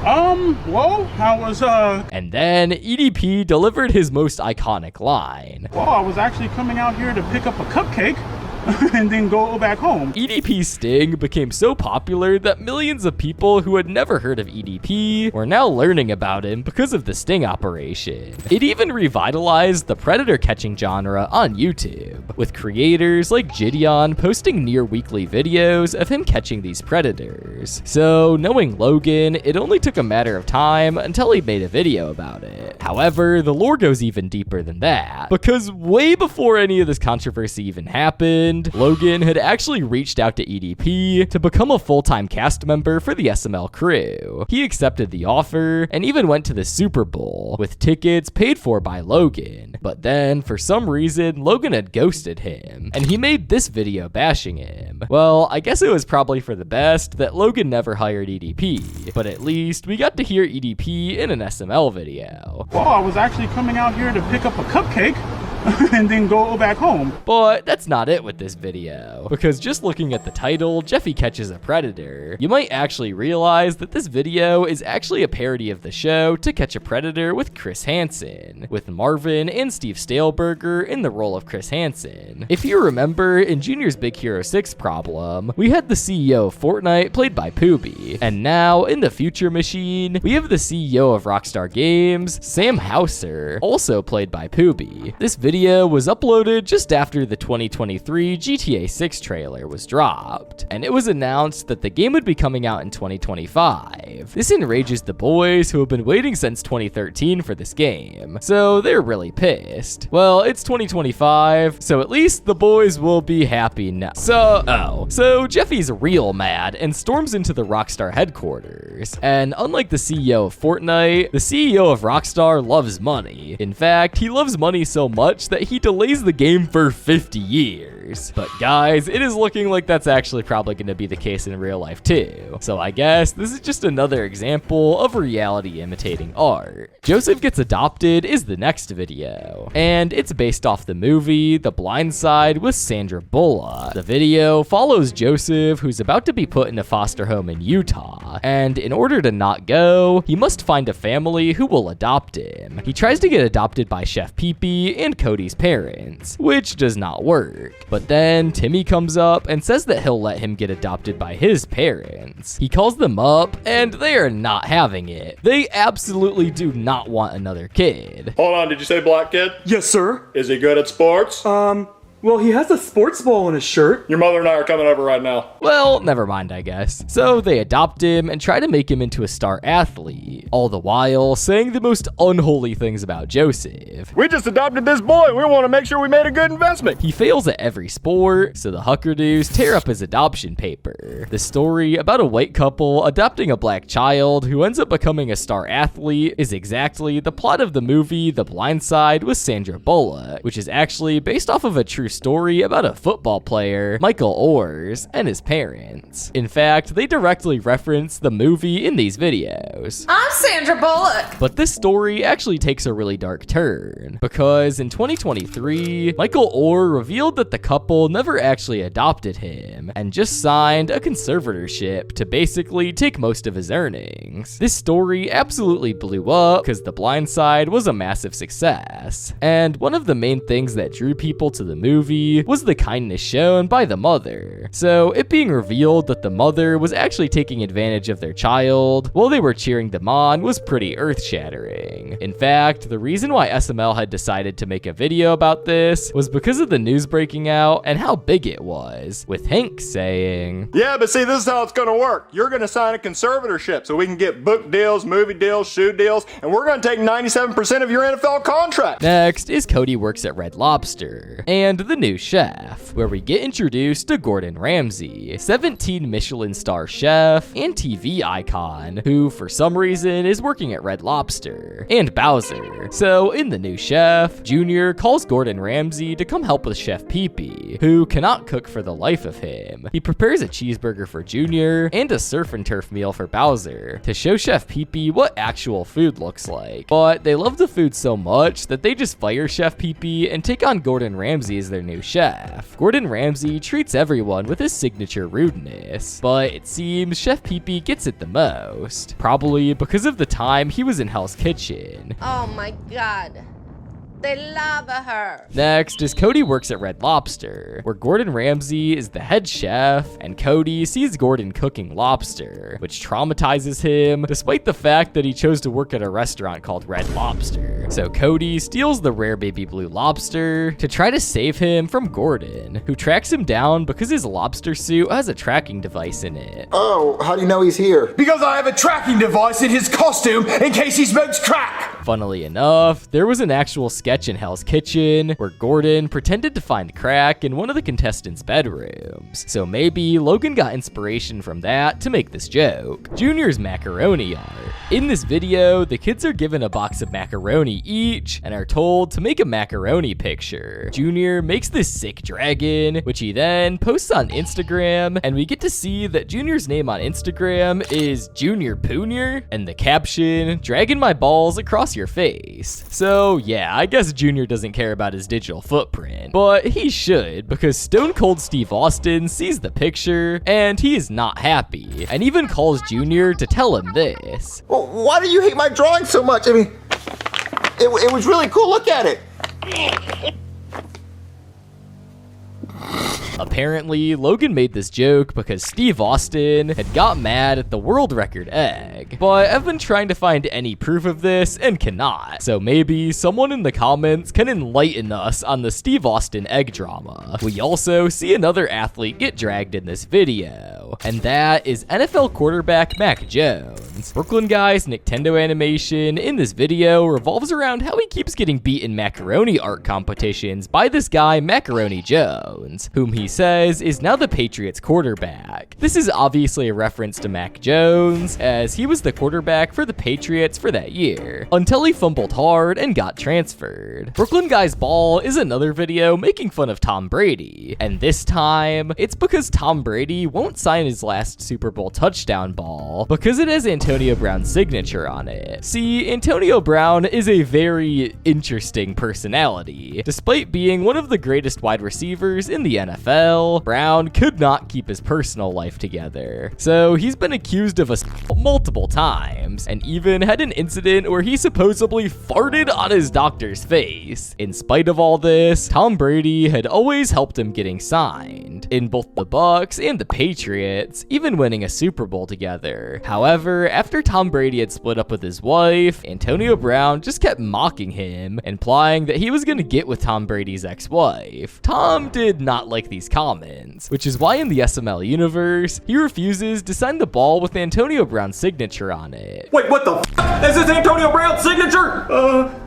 [SPEAKER 7] Well, I was,
[SPEAKER 1] And then EDP delivered his most iconic line.
[SPEAKER 7] Well, I was actually coming out here to pick up a cupcake and then go back home.
[SPEAKER 1] EDP's sting became so popular that millions of people who had never heard of EDP were now learning about him because of the sting operation. It even revitalized the predator catching genre on YouTube, with creators like Gideon posting near weekly videos of him catching these predators. So knowing Logan, it only took a matter of time until he made a video about it. However, the lore goes even deeper than that, because way before any of this controversy even happened, Logan had actually reached out to EDP to become a full-time cast member for the SML crew. He accepted the offer and even went to the Super Bowl with tickets paid for by Logan. But then, for some reason, Logan had ghosted him, and he made this video bashing him. Well, I guess it was probably for the best that Logan never hired EDP, but at least we got to hear EDP in an SML video.
[SPEAKER 7] Well, I was actually coming out here to pick up a cupcake and then go back home.
[SPEAKER 1] But that's not it with this video, because just looking at the title, Jeffy Catches a Predator, you might actually realize that this video is actually a parody of the show To Catch a Predator with Chris Hansen, with Marvin and Steve Staleberger in the role of Chris Hansen. If you remember, in Junior's Big Hero 6 problem, we had the CEO of Fortnite played by Poobie, and now in the Future Machine, we have the CEO of Rockstar Games, Sam Houser, also played by Poobie. This video was uploaded just after the 2023 GTA 6 trailer was dropped, and it was announced that the game would be coming out in 2025. This enrages the boys who have been waiting since 2013 for this game, so they're really pissed. Well, it's 2025, so at least the boys will be happy now. So Jeffy's real mad and storms into the Rockstar headquarters, and unlike the CEO of Fortnite, the CEO of Rockstar loves money. In fact, he loves money so much that he delays the game for 50 years. But guys, it is looking like that's actually probably going to be the case in real life too. So I guess this is just another example of reality imitating art. Joseph Gets Adopted is the next video, and it's based off the movie The Blind Side with Sandra Bullock. The video follows Joseph, who's about to be put in a foster home in Utah, and in order to not go, he must find a family who will adopt him. He tries to get adopted by Chef Pee-Pee and Cody's parents, which does not work. But But then Timmy comes up and says that he'll let him get adopted by his parents. He calls them up and they are not having it. They absolutely do not want another kid.
[SPEAKER 19] Hold on, did you say black kid?
[SPEAKER 20] Yes, sir.
[SPEAKER 19] Is he good at sports?
[SPEAKER 20] Well, he has a sports ball on his shirt.
[SPEAKER 19] Your mother and I are coming over right now.
[SPEAKER 1] Well, never mind, I guess. So they adopt him and try to make him into a star athlete, all the while saying the most unholy things about Joseph.
[SPEAKER 19] We just adopted this boy. We want to make sure we made a good investment.
[SPEAKER 1] He fails at every sport, so the Huckardoos tear up his adoption paper. The story about a white couple adopting a black child who ends up becoming a star athlete is exactly the plot of the movie The Blind Side with Sandra Bullock, which is actually based off of a true story about a football player, Michael Orrs, and his parents. In fact, they directly reference the movie in these videos.
[SPEAKER 11] I'm Sandra Bullock.
[SPEAKER 1] But this story actually takes a really dark turn, because in 2023, Michael Orr revealed that the couple never actually adopted him, and just signed a conservatorship to basically take most of his earnings. This story absolutely blew up, because The Blind Side was a massive success, and one of the main things that drew people to the movie was the kindness shown by the mother. So it being revealed that the mother was actually taking advantage of their child while they were cheering them on was pretty earth-shattering. In fact, the reason why SML had decided to make a video about this was because of the news breaking out and how big it was, with Hank saying,
[SPEAKER 19] "Yeah, but see, this is how it's gonna work. You're gonna sign a conservatorship so we can get book deals, movie deals, shoe deals, and we're gonna take 97% of your NFL contract."
[SPEAKER 1] Next is Cody works at Red Lobster, and the new chef, where we get introduced to Gordon Ramsay, 17 Michelin star chef and TV icon, who for some reason is working at Red Lobster, and Bowser. So in the new chef, Junior calls Gordon Ramsay to come help with Chef Pee-Pee, who cannot cook for the life of him. He prepares a cheeseburger for Junior and a surf and turf meal for Bowser to show Chef Pee-Pee what actual food looks like. But they love the food so much that they just fire Chef Pee-Pee and take on Gordon Ramsay as their new chef. Gordon Ramsay treats everyone with his signature rudeness, but it seems Chef Pee-Pee gets it the most, probably because of the time he was in Hell's Kitchen.
[SPEAKER 21] Oh my god. They love her.
[SPEAKER 1] Next is Cody works at Red Lobster, where Gordon Ramsay is the head chef, and Cody sees Gordon cooking lobster, which traumatizes him, despite the fact that he chose to work at a restaurant called Red Lobster. So Cody steals the rare baby blue lobster to try to save him from Gordon, who tracks him down because his lobster suit has a tracking device in it.
[SPEAKER 5] Oh, how do you know he's here?
[SPEAKER 3] Because I have a tracking device in his costume in case he smokes crack.
[SPEAKER 1] Funnily enough, there was an actual sketch in Hell's Kitchen where Gordon pretended to find crack in one of the contestants' bedrooms. So maybe Logan got inspiration from that to make this joke. Junior's macaroni art. In this video, the kids are given a box of macaroni each and are told to make a macaroni picture. Junior makes this sick dragon, which he then posts on Instagram, and we get to see that Junior's name on Instagram is Junior Poonier, and the caption, "Dragging my balls across your face." So yeah, I guess Junior doesn't care about his digital footprint, but he should, because Stone Cold Steve Austin sees the picture and he is not happy, and even calls Junior to tell him this.
[SPEAKER 5] Well, why do you hate my drawing so much? I mean, it was really cool. Look at it.
[SPEAKER 1] Apparently, Logan made this joke because Steve Austin had got mad at the world record egg, but I've been trying to find any proof of this and cannot. So maybe someone in the comments can enlighten us on the Steve Austin egg drama. We also see another athlete get dragged in this video, and that is NFL quarterback Mac Jones. Brooklyn Guy's Nintendo animation in this video revolves around how he keeps getting beat in macaroni art competitions by this guy Macaroni Jones, whom he says is now the Patriots quarterback. This is obviously a reference to Mac Jones, as he was the quarterback for the Patriots for that year, until he fumbled hard and got transferred. Brooklyn Guy's Ball is another video making fun of Tom Brady, and this time, it's because Tom Brady won't sign his last Super Bowl touchdown ball because it has Antonio Antonio Brown's signature on it. See, Antonio Brown is a very interesting personality. Despite being one of the greatest wide receivers in the NFL, Brown could not keep his personal life together. So he's been accused of assault multiple times, and even had an incident where he supposedly farted on his doctor's face. In spite of all this, Tom Brady had always helped him getting signed, in both the Bucs and the Patriots, even winning a Super Bowl together. However, after Tom Brady had split up with his wife, Antonio Brown just kept mocking him, implying that he was gonna get with Tom Brady's ex-wife. Tom did not like these comments, which is why in the SML universe, he refuses to sign the ball with Antonio Brown's signature on it.
[SPEAKER 8] Wait, what the f***? Is this Antonio Brown's signature?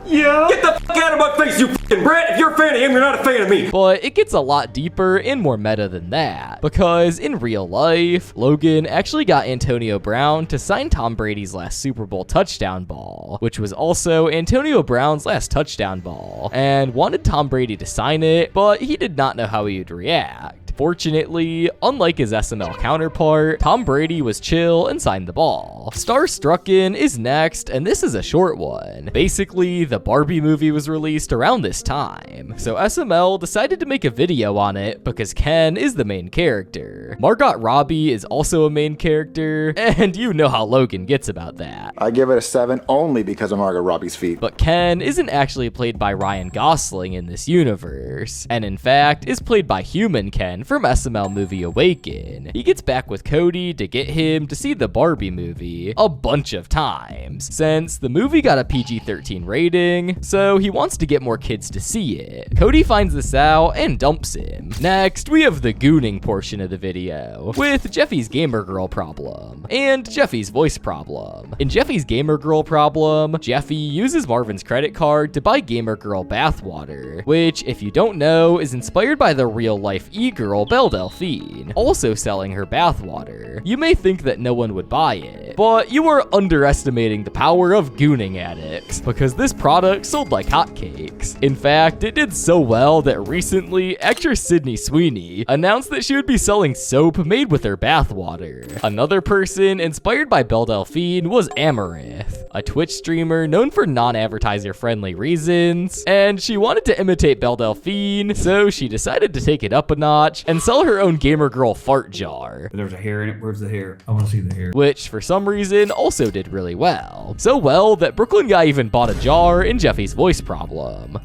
[SPEAKER 8] Yeah. Get the f*** out of my face, you f***ing brat! If you're a fan of him, you're not a fan of me!
[SPEAKER 1] But it gets a lot deeper and more meta than that, because in real life, Logan actually got Antonio Brown to sign Tom Brady's last Super Bowl touchdown ball, which was also Antonio Brown's last touchdown ball, and wanted Tom Brady to sign it, but he did not know how he would react. Fortunately, unlike his SML counterpart, Tom Brady was chill and signed the ball. Starstrucken is next, and this is a short one. Basically, the Barbie movie was released around this time, so SML decided to make a video on it because Ken is the main character. Margot Robbie is also a main character, and you know how Logan gets about that.
[SPEAKER 5] I give it a 7 only because of Margot Robbie's feet.
[SPEAKER 1] But Ken isn't actually played by Ryan Gosling in this universe, and in fact is played by human Ken from SML movie Awaken. He gets back with Cody to get him to see the Barbie movie a bunch of times, since the movie got a PG-13 rating, so he wants to get more kids to see it. Cody finds this out and dumps him. Next, we have the gooning portion of the video, with Jeffy's Gamergirl problem, and Jeffy's voice problem. In Jeffy's Gamergirl problem, Jeffy uses Marvin's credit card to buy Gamergirl bathwater, which, if you don't know, is inspired by the real-life e-girl Belle Delphine, also selling her bathwater. You may think that no one would buy it, but you are underestimating the power of gooning addicts, because this product sold like hotcakes. In fact, it did so well that recently, actress Sydney Sweeney announced that she would be selling soap made with her bathwater. Another person inspired by Belle Delphine was Amaranth, a Twitch streamer known for non-advertiser friendly reasons, and she wanted to imitate Belle Delphine, so she decided to take it up a notch and sell her own Gamergirl fart jar.
[SPEAKER 22] There's a hair in it. Where's the hair? I want to see the hair.
[SPEAKER 1] Which, for some reason, also did really well. So well that Brooklyn Guy even bought a jar in Jeffy's voice problem.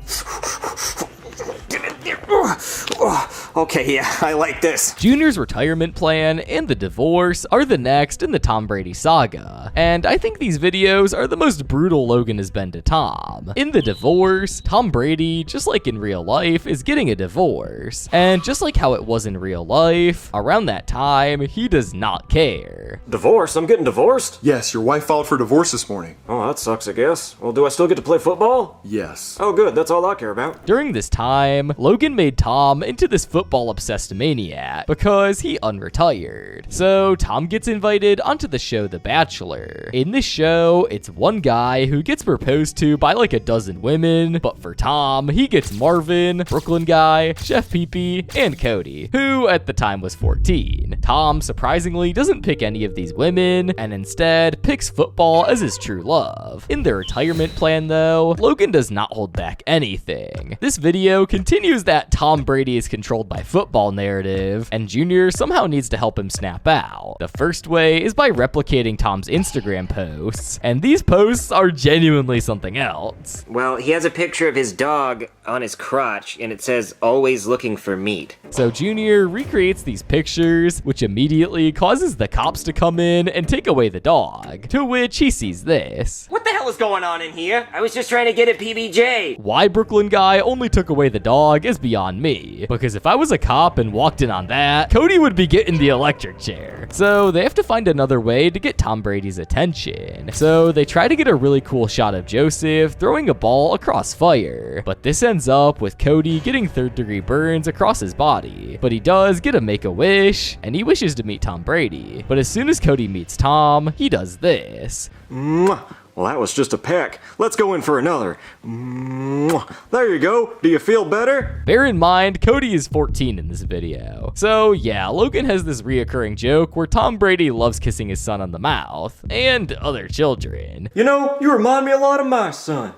[SPEAKER 13] Okay, yeah, I like this.
[SPEAKER 1] Junior's retirement plan and the divorce are the next in the Tom Brady saga, and I think these videos are the most brutal Logan has been to Tom. In the divorce, Tom Brady, just like in real life, is getting a divorce, and just like how it was in real life, around that time, he does not care.
[SPEAKER 8] Divorce? I'm getting divorced?
[SPEAKER 19] Yes, your wife filed for divorce this morning.
[SPEAKER 8] Oh, that sucks, I guess. Well, do I still get to play football?
[SPEAKER 19] Yes.
[SPEAKER 8] Oh, good, that's all I care about.
[SPEAKER 1] During this time, Logan made Tom into this football-obsessed maniac because he unretired. So Tom gets invited onto the show The Bachelor. In this show, it's one guy who gets proposed to by like a dozen women, but for Tom, he gets Marvin, Brooklyn Guy, Chef Pee-Pee, and Cody, who at the time was 14. Tom surprisingly doesn't pick any of these women, and instead picks football as his true love. In their retirement plan though, Logan does not hold back anything. This video continues that Tom Brady is controlled by football narrative, and Junior somehow needs to help him snap out. The first way is by replicating Tom's Instagram posts, and these posts are genuinely something else.
[SPEAKER 13] Well, he has a picture of his dog on his crotch, and it says, "Always looking for meat."
[SPEAKER 1] So Junior recreates these pictures, which immediately causes the cops to come in and take away the dog, to which he sees this.
[SPEAKER 13] What the hell is going on in here? I was just trying to get a PBJ.
[SPEAKER 1] Why Brooklyn Guy only took away the dog is beyond me, because if I was a cop and walked in on that, Cody would be getting the electric chair. So they have to find another way to get Tom Brady's attention. So they try to get a really cool shot of Joseph throwing a ball across fire, but this ends up with Cody getting third-degree burns across his body. But he does get a make-a-wish, and he wishes to meet Tom Brady. But as soon as Cody meets Tom, he does this.
[SPEAKER 8] Mwah. Well, that was just a peck. Let's go in for another. There you go. Do you feel better?
[SPEAKER 1] Bear in mind, Cody is 14 in this video. So yeah, Logan has this reoccurring joke where Tom Brady loves kissing his son on the mouth, and other children.
[SPEAKER 8] You know, you remind me a lot of my son.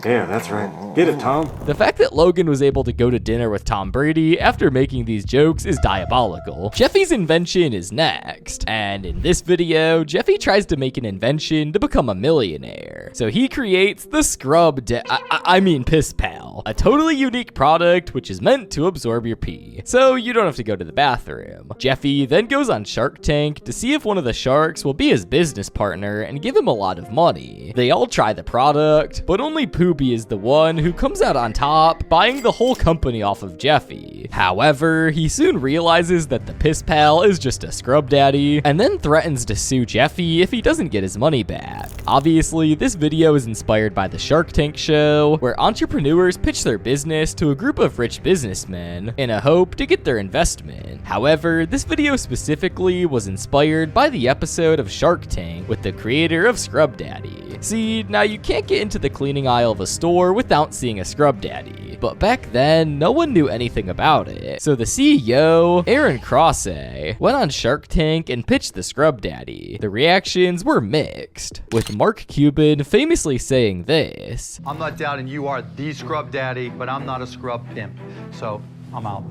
[SPEAKER 8] Yeah, that's right. Get it, Tom.
[SPEAKER 1] The fact that Logan was able to go to dinner with Tom Brady after making these jokes is diabolical. Jeffy's invention is next, and in this video, Jeffy tries to make an invention to become a millionaire. So he creates the Piss Pal, a totally unique product which is meant to absorb your pee, so you don't have to go to the bathroom. Jeffy then goes on Shark Tank to see if one of the sharks will be his business partner and give him a lot of money. They all try the product, but only Poopy is the one who comes out on top, buying the whole company off of Jeffy. However, he soon realizes that the Piss Pal is just a scrub daddy, and then threatens to sue Jeffy if he doesn't get his money back. Obviously, this video is inspired by the Shark Tank show, where entrepreneurs pitch their business to a group of rich businessmen in a hope to get their investment. However, this video specifically was inspired by the episode of Shark Tank with the creator of Scrub Daddy. See, now you can't get into the cleaning aisle of a store without seeing a scrub daddy, but back then, no one knew anything about it. So the CEO, Aaron Crosse, went on Shark Tank and pitched the scrub daddy. The reactions were mixed, with Mark Cuban famously saying this:
[SPEAKER 2] "I'm not doubting you are the scrub daddy, but I'm not a scrub pimp, so I'm out."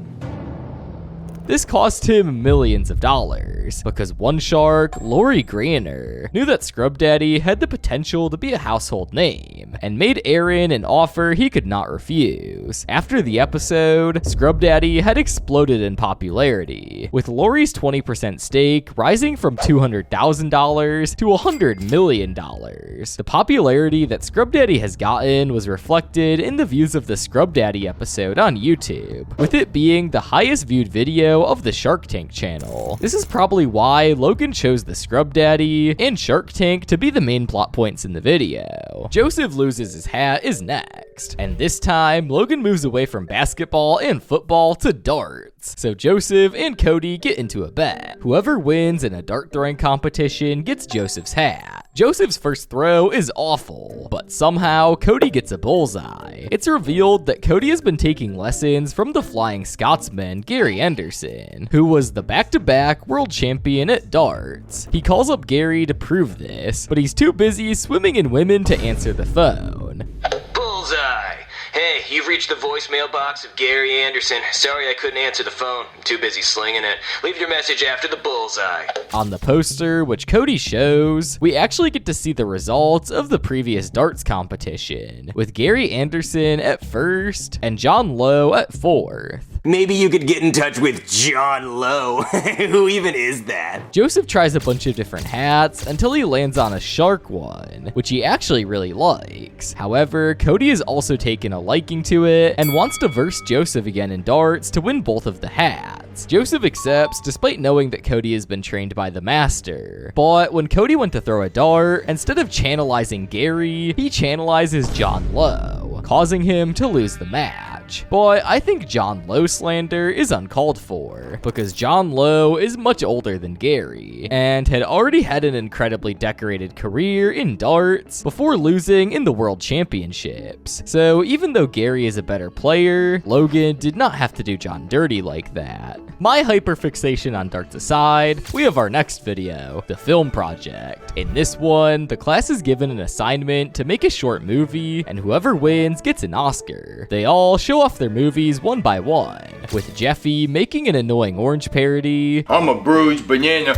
[SPEAKER 1] This cost him millions of dollars, because one shark, Lori Grainer, knew that Scrub Daddy had the potential to be a household name, and made Aaron an offer he could not refuse. After the episode, Scrub Daddy had exploded in popularity, with Lori's 20% stake rising from $200,000 to $100 million. The popularity that Scrub Daddy has gotten was reflected in the views of the Scrub Daddy episode on YouTube, with it being the highest viewed video of the Shark Tank channel. This is probably why Logan chose the Scrub Daddy and Shark Tank to be the main plot points in the video. Joseph loses his hat is next, and this time Logan moves away from basketball and football to darts. So Joseph and Cody get into a bet. Whoever wins in a dart throwing competition gets Joseph's hat. Joseph's first throw is awful, but somehow Cody gets a bullseye. It's revealed that Cody has been taking lessons from the Flying Scotsman, Gary Anderson, who was the back-to-back world champion at darts. He calls up Gary to prove this, but he's too busy swimming in women to answer the phone.
[SPEAKER 13] Bullseye! Hey, you've reached the voicemail box of Gary Anderson. Sorry I couldn't answer the phone. I'm too busy slinging it. Leave your message after the bullseye.
[SPEAKER 1] On the poster, which Cody shows, we actually get to see the results of the previous darts competition, with Gary Anderson at first and John Lowe at fourth.
[SPEAKER 13] Maybe you could get in touch with John Lowe. Who even is that?
[SPEAKER 1] Joseph tries a bunch of different hats until he lands on a shark one, which he actually really likes. However, Cody has also taken a liking to it and wants to verse Joseph again in darts to win both of the hats. Joseph accepts despite knowing that Cody has been trained by the master. But when Cody went to throw a dart, instead of channelizing Gary, he channelizes John Lowe, causing him to lose the match. But I think John Lowe slander is uncalled for, because John Lowe is much older than Gary, and had already had an incredibly decorated career in darts before losing in the World Championships. So even though Gary is a better player, Logan did not have to do John dirty like that. My hyperfixation on darts aside, we have our next video, the film project. In this one, the class is given an assignment to make a short movie, and whoever wins gets an Oscar. They all show off their movies one by one, with Jeffy making an annoying orange parody.
[SPEAKER 3] I'm a bruised banana.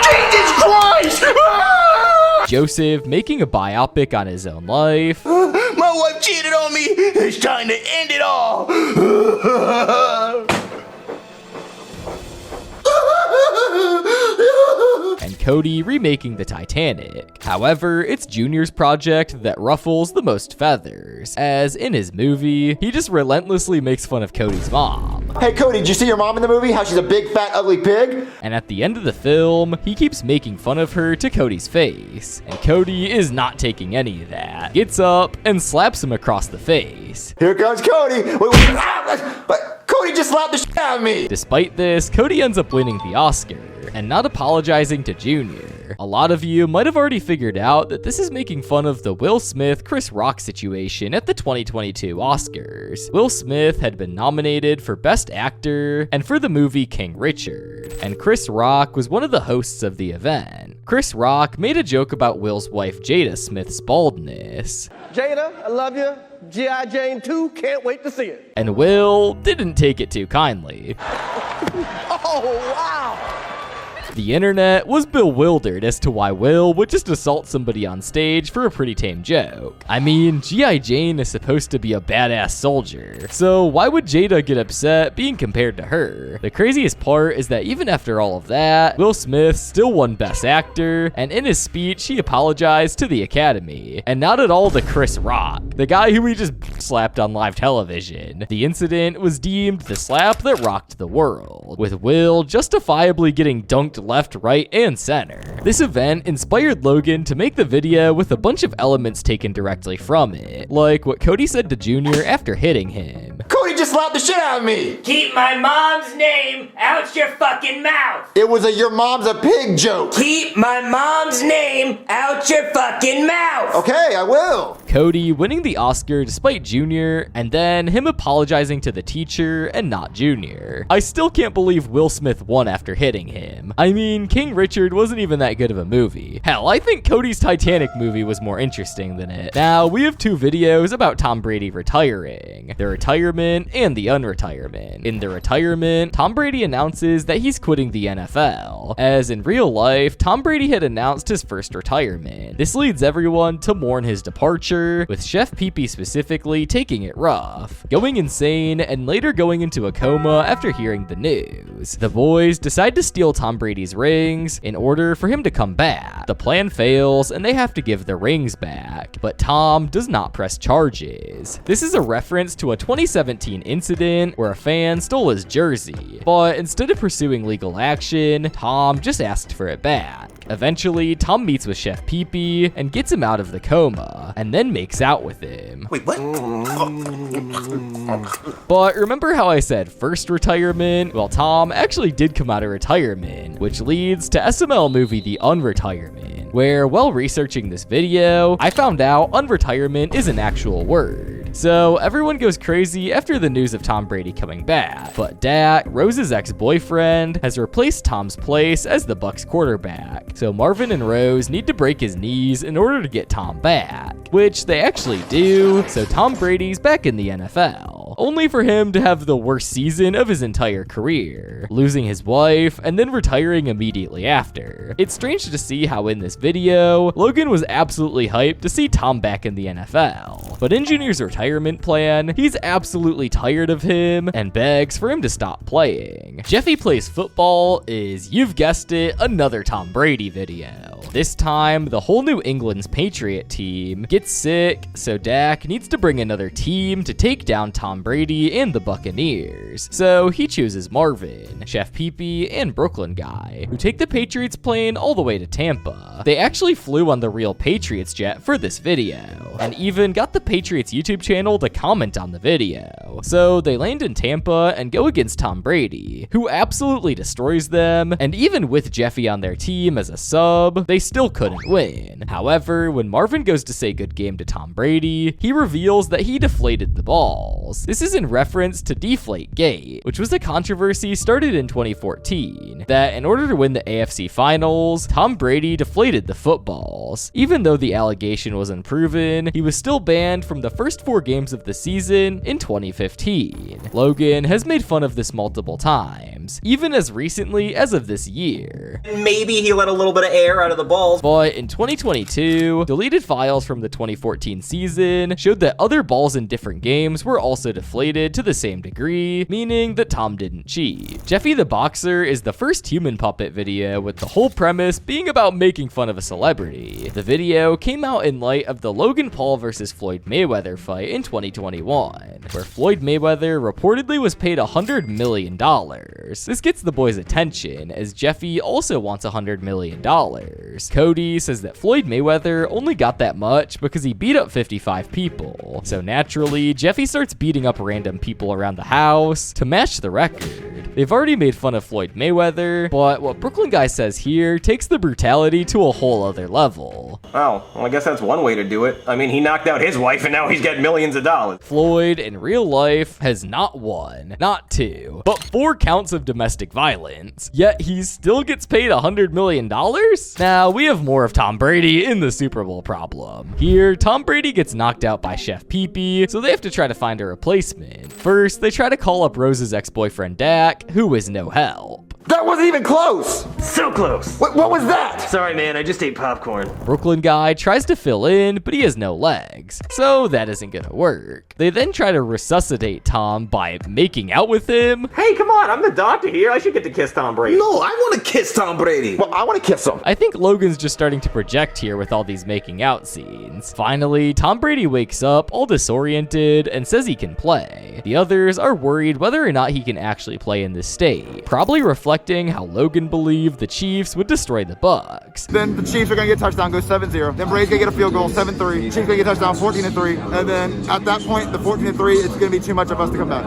[SPEAKER 3] Jesus Christ!
[SPEAKER 1] Joseph making a biopic on his own life.
[SPEAKER 3] My wife cheated on me. It's time to end it all.
[SPEAKER 1] And Cody remaking the Titanic. However, it's Junior's project that ruffles the most feathers, as in his movie, he just relentlessly makes fun of Cody's mom.
[SPEAKER 5] Hey Cody, did you see your mom in the movie? How she's a big, fat, ugly pig?
[SPEAKER 1] And at the end of the film, he keeps making fun of her to Cody's face. And Cody is not taking any of that. Gets up and slaps him across the face.
[SPEAKER 5] Here comes Cody. Wait, Cody just slapped the shit out of me.
[SPEAKER 1] Despite this, Cody ends up winning the Oscar. and not apologizing to Junior. A lot of you might have already figured out that this is making fun of the Will Smith-Chris Rock situation at the 2022 Oscars. Will Smith had been nominated for Best Actor and for the movie King Richard, and Chris Rock was one of the hosts of the event. Chris Rock made a joke about Will's wife Jada Smith's baldness.
[SPEAKER 9] Jada, I love you. G.I. Jane 2, can't wait to see it.
[SPEAKER 1] And Will didn't take it too kindly.
[SPEAKER 9] Oh, wow.
[SPEAKER 1] The internet was bewildered as to why Will would just assault somebody on stage for a pretty tame joke. I mean, G.I. Jane is supposed to be a badass soldier, so why would Jada get upset being compared to her? The craziest part is that even after all of that, Will Smith still won Best Actor, and in his speech, he apologized to the Academy, and not at all to Chris Rock, the guy who he just slapped on live television. The incident was deemed the slap that rocked the world, with Will justifiably getting dunked left, right, and center. This event inspired Logan to make the video with a bunch of elements taken directly from it, like what Cody said to Junior after hitting him.
[SPEAKER 3] Cody just slapped the shit out of me!
[SPEAKER 10] Keep my mom's name out your fucking mouth!
[SPEAKER 3] It was a "your mom's a pig" joke!
[SPEAKER 10] Keep my mom's name out your fucking mouth!
[SPEAKER 3] Okay, I will!
[SPEAKER 1] Cody winning the Oscar despite Junior, and then him apologizing to the teacher and not Junior. I still can't believe Will Smith won after hitting him. I mean, King Richard wasn't even that good of a movie. Hell, I think Cody's Titanic movie was more interesting than it. Now, we have two videos about Tom Brady retiring, the retirement and the unretirement. In the retirement, Tom Brady announces that he's quitting the NFL, as in real life, Tom Brady had announced his first retirement. This leads everyone to mourn his departure, with Chef Pee-Pee specifically taking it rough, going insane, and later going into a coma after hearing the news. The boys decide to steal Tom Brady's rings in order for him to come back. The plan fails and they have to give the rings back, but Tom does not press charges. This is a reference to a 2017 incident where a fan stole his jersey, but instead of pursuing legal action, Tom just asked for it back. Eventually, Tom meets with Chef Pee-Pee and gets him out of the coma, and then makes out with him.
[SPEAKER 6] Wait, what?
[SPEAKER 1] But remember how I said first retirement? Well, Tom actually did come out of retirement, which leads to SML movie The Unretirement, where while researching this video, I found out unretirement is an actual word. So everyone goes crazy after the news of Tom Brady coming back, but Dak, Rose's ex-boyfriend, has replaced Tom's place as the Bucs quarterback. So Marvin and Rose need to break his knees in order to get Tom back, which they actually do, so Tom Brady's back in the NFL, only for him to have the worst season of his entire career, losing his wife and then retiring immediately after. It's strange to see how in this video, Logan was absolutely hyped to see Tom back in the NFL, but in Junior's retirement plan, he's absolutely tired of him and begs for him to stop playing. Jeffy Plays Football is, you've guessed it, another Tom Brady video. This time, the whole New England's Patriot team gets sick, so Dak needs to bring another team to take down Tom Brady and the Buccaneers. So he chooses Marvin, Chef Pee-Pee, and Brooklyn Guy, who take the Patriots plane all the way to Tampa. They actually flew on the real Patriots jet for this video, and even got the Patriots YouTube channel to comment on the video. So they land in Tampa and go against Tom Brady, who absolutely destroys them, and even with Jeffy on their team as a sub, they still couldn't win. However, when Marvin goes to say good game to Tom Brady, he reveals that he deflated the balls. This is in reference to deflategate, which was a controversy started in 2014, that in order to win the AFC Finals, Tom Brady deflated the footballs. Even though the allegation was unproven, he was still banned from the first 4 games of the season in 2015. Logan has made fun of this multiple times, even as recently as of this year.
[SPEAKER 4] Maybe he let a little bit of air out of the balls.
[SPEAKER 1] But in 2022, deleted files from the 2014 season showed that other balls in different games were also deflated to the same degree, meaning that Tom didn't cheat. Jeffy the Boxer is the first human puppet video, with the whole premise being about making fun of a celebrity. The video came out in light of the Logan Paul vs. Floyd Mayweather fight in 2021, where Floyd Mayweather reportedly was paid $100 million. This gets the boys' attention, as Jeffy also wants $100 million. Cody says that Floyd Mayweather only got that much because he beat up 55 people. So naturally, Jeffy starts beating up random people around the house to match the record. They've already made fun of Floyd Mayweather, but what Brooklyn Guy says here takes the brutality to a whole other level.
[SPEAKER 4] Oh, well, I guess that's one way to do it. I mean, he knocked out his wife and now he's got millions of dollars.
[SPEAKER 1] Floyd, in real life, has not 1, not 2, but 4 counts of domestic violence, yet he still gets paid $100 million? Now, we have more of Tom Brady in the Super Bowl problem. Here, Tom Brady gets knocked out by Chef Pee-Pee, so they have to try to find a replacement. First, they try to call up Rose's ex-boyfriend Dak, who is no help.
[SPEAKER 3] That wasn't even close!
[SPEAKER 8] So close.
[SPEAKER 3] What was that?
[SPEAKER 8] Sorry, man, I just ate popcorn.
[SPEAKER 1] Brooklyn Guy tries to fill in, but he has no legs, so that isn't gonna work. They then try to resuscitate Tom by making out with him.
[SPEAKER 4] Hey, come on, I'm the doctor here. I should get to kiss Tom Brady.
[SPEAKER 8] No, I want to kiss Tom Brady.
[SPEAKER 3] Well, I want to kiss him.
[SPEAKER 1] I think Logan's just starting to project here with all these making out scenes. Finally, Tom Brady wakes up all disoriented and says he can play. The others are worried whether or not he can actually play in this state, probably reflecting how Logan believed the Chiefs would destroy the Bucks.
[SPEAKER 5] Then the Chiefs are going to get a touchdown, go 7-0. Then Brady's going to get a field goal, 7-3. Chiefs going to get a touchdown, 14-3. And then at that point, the 14-3, it's going to be too much of us to come back.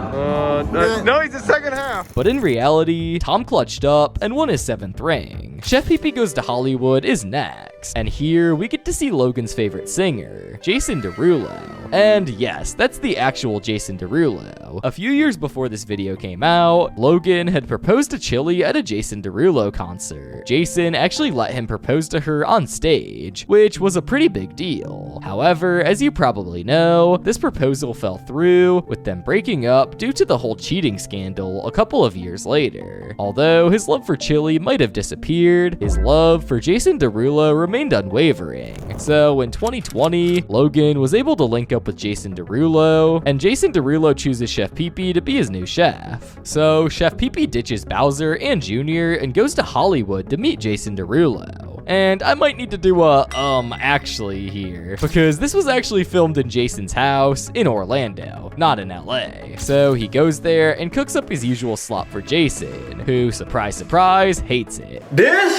[SPEAKER 3] No, he's the second half.
[SPEAKER 1] But in reality, Tom clutched up and won his 7th ring. Chef Pee-Pee Goes to Hollywood is next. And here we get to see Logan's favorite singer, Jason Derulo. And yes, that's the actual Jason Derulo. A few years before this video came out, Logan had proposed to Chili at a Jason Derulo concert. Jason actually let him propose to her on stage, which was a pretty big deal. However, as you probably know, this proposal fell through, with them breaking up due to the whole cheating scandal a couple of years later. Although his love for Chili might have disappeared, his love for Jason Derulo remained unwavering. So in 2020, Logan was able to link up with Jason Derulo, and Jason Derulo chooses Chef Pee-Pee to be his new chef. So Chef Pee-Pee ditches Bowser and Jr. and goes to Hollywood to meet Jason Derulo. And I might need to do a, actually here, because this was actually filmed in Jason's house in Orlando, not in LA. So he goes there and cooks up his usual slop for Jason, who, surprise, surprise, hates it.
[SPEAKER 8] This?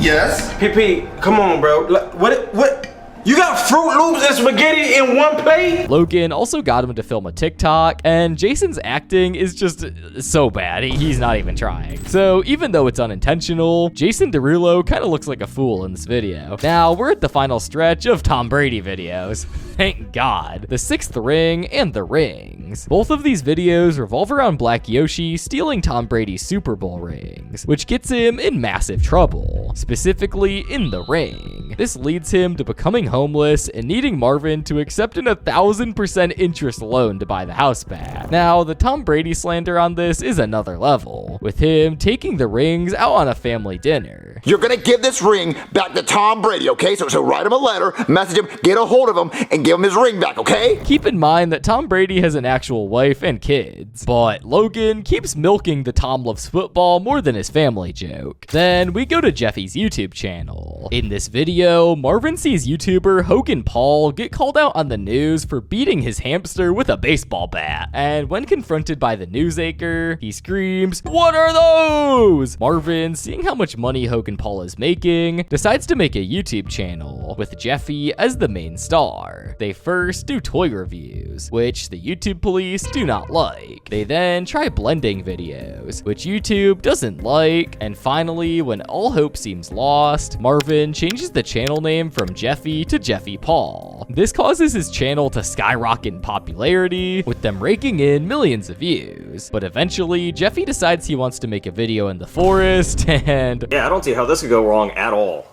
[SPEAKER 3] Yes.
[SPEAKER 8] Pee-Pee, come on, bro. What? You got Fruit Loops and spaghetti in one plate?
[SPEAKER 1] Logan also got him to film a TikTok, and Jason's acting is just so bad, he's not even trying. So even though it's unintentional, Jason Derulo kind of looks like a fool in this video. Now, we're at the final stretch of Tom Brady videos. Thank God. The 6th ring and the rings. Both of these videos revolve around Black Yoshi stealing Tom Brady's Super Bowl rings, which gets him in massive trouble, specifically in the ring. This leads him to becoming homeless and needing Marvin to accept an 1,000% interest loan to buy the house back. Now, the Tom Brady slander on this is another level, with him taking the rings out on a family dinner.
[SPEAKER 3] You're gonna give this ring back to Tom Brady, okay? So write him a letter, message him, get a hold of him, and give him his ring back, okay?
[SPEAKER 1] Keep in mind that Tom Brady has an actual wife and kids, but Logan keeps milking the Tom loves football more than his family joke. Then we go to Jeffy's YouTube channel. In this video, Marvin sees YouTuber Logan Paul get called out on the news for beating his hamster with a baseball bat. And when confronted by the news anchor, he screams, "What are those?" Marvin, seeing how much money Logan Paul is making, decides to make a YouTube channel with Jeffy as the main star. They first do toy reviews, which the YouTube police do not like. They then try blending videos, which YouTube doesn't like. And finally, when all hope seems lost, Marvin changes the channel name from Jeffy to Jeffy Paul. This causes his channel to skyrocket in popularity, with them raking in millions of views. But eventually, Jeffy decides he wants to make a video in the forest, and
[SPEAKER 4] yeah, I don't see how this could go wrong at all.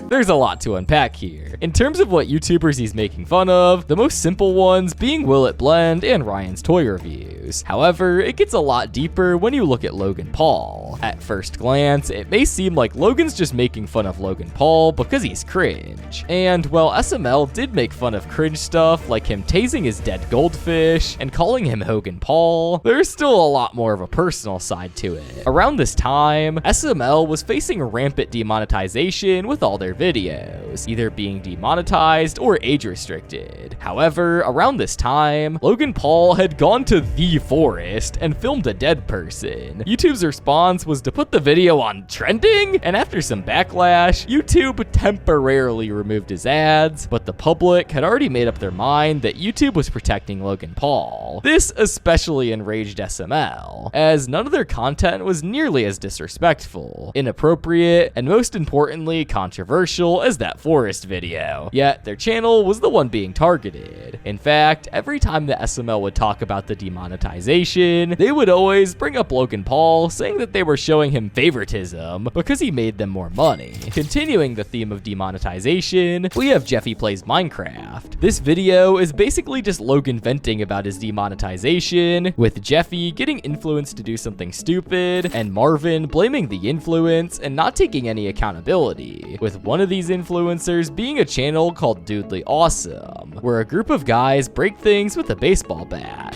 [SPEAKER 1] There's a lot to unpack here. In terms of what YouTubers he's making fun of, the most simple ones being Will It Blend and Ryan's toy reviews. videos. However, it gets a lot deeper when you look at Logan Paul. At first glance, it may seem like Logan's just making fun of Logan Paul because he's cringe. And while SML did make fun of cringe stuff like him tasing his dead goldfish and calling him Hogan Paul, there's still a lot more of a personal side to it. Around this time, SML was facing rampant demonetization with all their videos, either being demonetized or age restricted. However, around this time, Logan Paul had gone to the forest and filmed a dead person. YouTube's response was to put the video on trending, and after some backlash, YouTube temporarily removed his ads, but the public had already made up their mind that YouTube was protecting Logan Paul. This especially enraged SML, as none of their content was nearly as disrespectful, inappropriate, and most importantly, controversial as that forest video. Yet, their channel was the one being targeted. In fact, every time that SML would talk about the demonetization, they would always bring up Logan Paul, saying that they were showing him favoritism because he made them more money. Continuing the theme of demonetization, we have Jeffy Plays Minecraft. This video is basically just Logan venting about his demonetization, with Jeffy getting influenced to do something stupid, and Marvin blaming the influence and not taking any accountability, with one of these influencers being a channel called Dudely Awesome, where a group of guys break things with a baseball bat.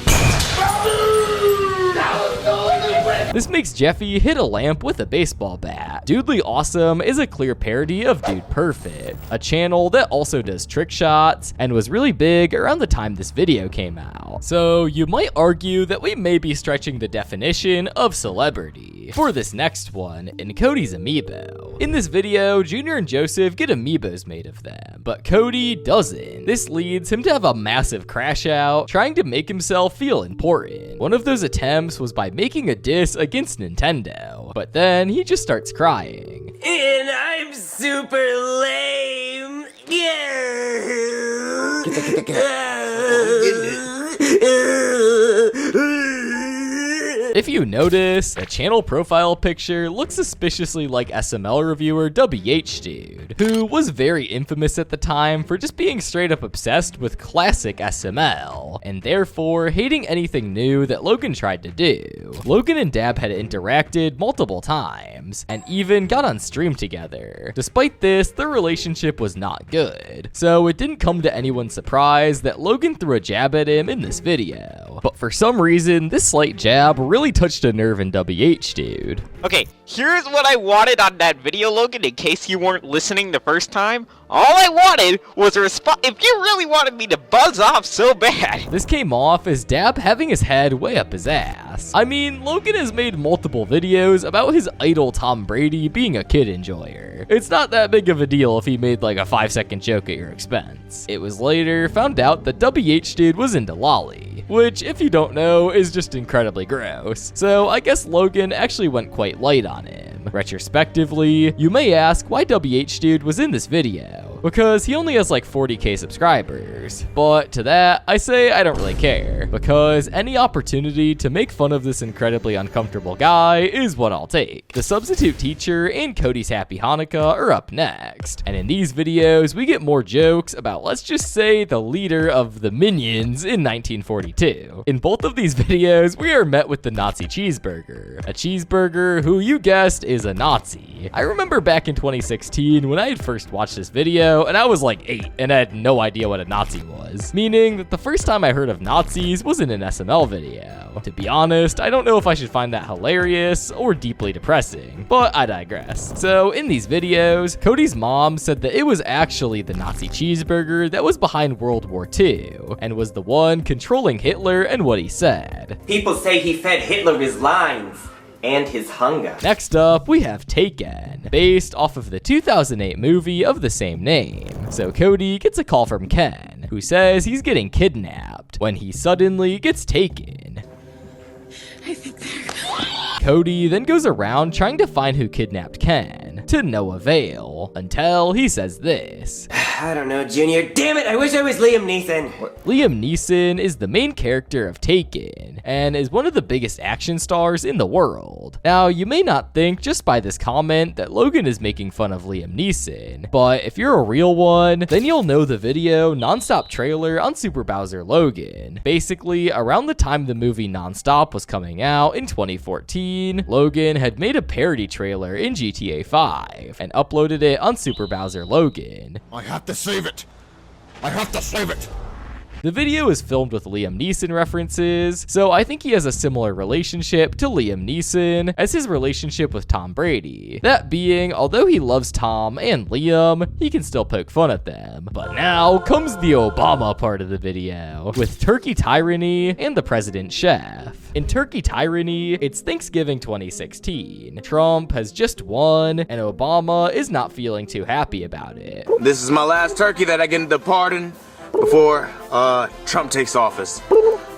[SPEAKER 1] This makes Jeffy hit a lamp with a baseball bat. Dudely Awesome is a clear parody of Dude Perfect, a channel that also does trick shots and was really big around the time this video came out. So you might argue that we may be stretching the definition of celebrity. For this next one, in Cody's amiibo. In this video, Junior and Joseph get amiibos made of them, but Cody doesn't. This leads him to have a massive crash out, trying to make himself feel important. One of those attempts was by making a diss against Nintendo, but then he just starts crying.
[SPEAKER 10] And I'm super lame.
[SPEAKER 1] If you notice, the channel profile picture looks suspiciously like SML reviewer WH Dude, who was very infamous at the time for just being straight up obsessed with classic SML, and therefore hating anything new that Logan tried to do. Logan and Dab had interacted multiple times, and even got on stream together. Despite this, their relationship was not good, so it didn't come to anyone's surprise that Logan threw a jab at him in this video. But for some reason, this slight jab really touched a nerve in WH Dude.
[SPEAKER 12] Okay, here's what I wanted on that video, Logan, in case you weren't listening the first time. All I wanted was a response. If you really wanted me to buzz off so bad.
[SPEAKER 1] This came off as Dab having his head way up his ass. I mean, Logan has made multiple videos about his idol Tom Brady being a kid enjoyer. It's not that big of a deal if he made like a 5-second joke at your expense. It was later found out that WH Dude was into lolly, which, if you don't know, is just incredibly gross. So I guess Logan actually went quite light on him. Retrospectively, you may ask why WH Dude was in this video, because he only has like 40k subscribers. But to that, I say I don't really care, because any opportunity to make fun of this incredibly uncomfortable guy is what I'll take. The Substitute Teacher and Cody's Happy Hanukkah are up next, and in these videos, we get more jokes about, let's just say, the leader of the Minions in 1942. In both of these videos, we are met with the Nazi cheeseburger, a cheeseburger who, you guessed, is a Nazi. I remember back in 2016 when I had first watched this video, and I was like 8 and I had no idea what a Nazi was, meaning that the first time I heard of Nazis was in an SML video. To be honest, I don't know if I should find that hilarious or deeply depressing, but I digress. So in these videos, Cody's mom said that it was actually the Nazi cheeseburger that was behind World War II and was the one controlling Hitler and what he said.
[SPEAKER 10] People say he fed Hitler his lines and his hunger.
[SPEAKER 1] Next up, we have Taken, based off of the 2008 movie of the same name. So Cody gets a call from Ken, who says he's getting kidnapped, when he suddenly gets taken. Cody then goes around trying to find who kidnapped Ken, to no avail. real. Until he says this.
[SPEAKER 10] I don't know, Junior. Damn it, I wish I was Liam Neeson.
[SPEAKER 1] Liam Neeson is the main character of Taken, and is one of the biggest action stars in the world. Now, you may not think just by this comment that Logan is making fun of Liam Neeson, but if you're a real one, then you'll know the video Nonstop trailer on Super Bowser Logan. Basically, around the time the movie Nonstop was coming out in 2014, Logan had made a parody trailer in GTA 5 and uploaded it on Super Bowser Logan.
[SPEAKER 15] I have to save it. I have to save it.
[SPEAKER 1] The video is filmed with Liam Neeson references, so I think he has a similar relationship to Liam Neeson as his relationship with Tom Brady. That being, although he loves Tom and Liam, he can still poke fun at them. But now comes the Obama part of the video, with Turkey Tyranny and the President Chef. In Turkey Tyranny, it's Thanksgiving 2016. Trump has just won, and Obama is not feeling too happy about it.
[SPEAKER 16] This is my last turkey that I get the pardon before Trump takes office.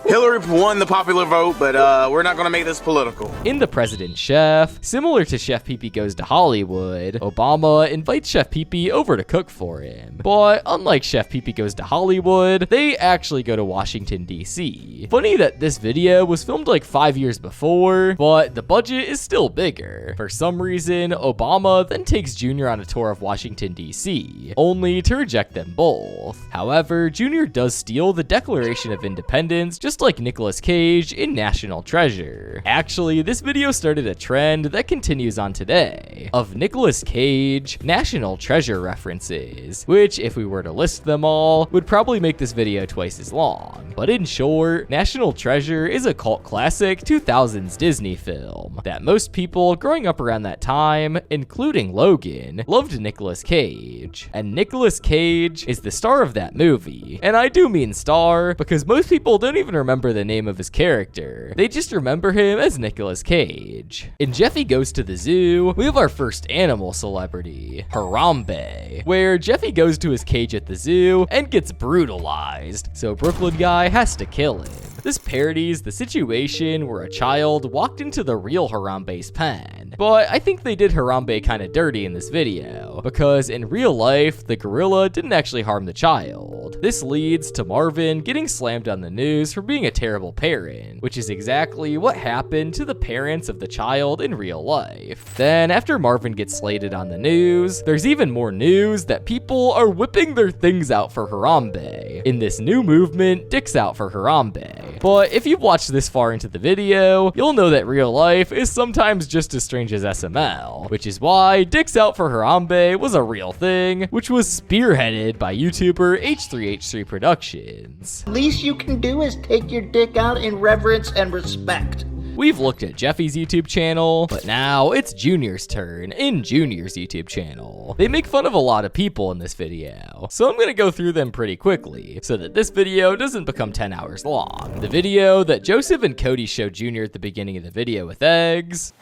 [SPEAKER 16] Hillary won the popular vote, but we're not gonna make this political.
[SPEAKER 1] In The President Chef, similar to Chef Pee-Pee Goes to Hollywood, Obama invites Chef Pee-Pee over to cook for him. But unlike Chef Pee-Pee Goes to Hollywood, they actually go to Washington, D.C. Funny that this video was filmed like 5 years before, but the budget is still bigger. For some reason, Obama then takes Junior on a tour of Washington, D.C., only to reject them both. However, Junior does steal the Declaration of Independence just like Nicolas Cage in National Treasure. Actually, this video started a trend that continues on today of Nicolas Cage National Treasure references, which, if we were to list them all, would probably make this video twice as long. But in short, National Treasure is a cult classic 2000s Disney film that most people growing up around that time, including Logan, loved Nicolas Cage. And Nicolas Cage is the star of that movie. And I do mean star, because most people don't even remember the name of his character. They just remember him as Nicolas Cage. In Jeffy Goes to the Zoo, we have our first animal celebrity, Harambe, where Jeffy goes to his cage at the zoo and gets brutalized, so Brooklyn guy has to kill him. This parodies the situation where a child walked into the real Harambe's pen. But I think they did Harambe kinda dirty in this video, because in real life, the gorilla didn't actually harm the child. This leads to Marvin getting slammed on the news for being a terrible parent, which is exactly what happened to the parents of the child in real life. Then, after Marvin gets slated on the news, there's even more news that people are whipping their things out for Harambe in this new movement, Dicks Out for Harambe. But if you've watched this far into the video, you'll know that real life is sometimes just as strange as SML, which is why Dicks Out for Harambe was a real thing, which was spearheaded by YouTuber H3H3 Productions.
[SPEAKER 6] Least you can do is take your dick out in reverence and respect.
[SPEAKER 1] We've looked at Jeffy's YouTube channel, but now it's Junior's turn in Junior's YouTube channel. They make fun of a lot of people in this video, so I'm gonna go through them pretty quickly so that this video doesn't become 10 hours long. The video that Joseph and Cody showed Junior at the beginning of the video with eggs.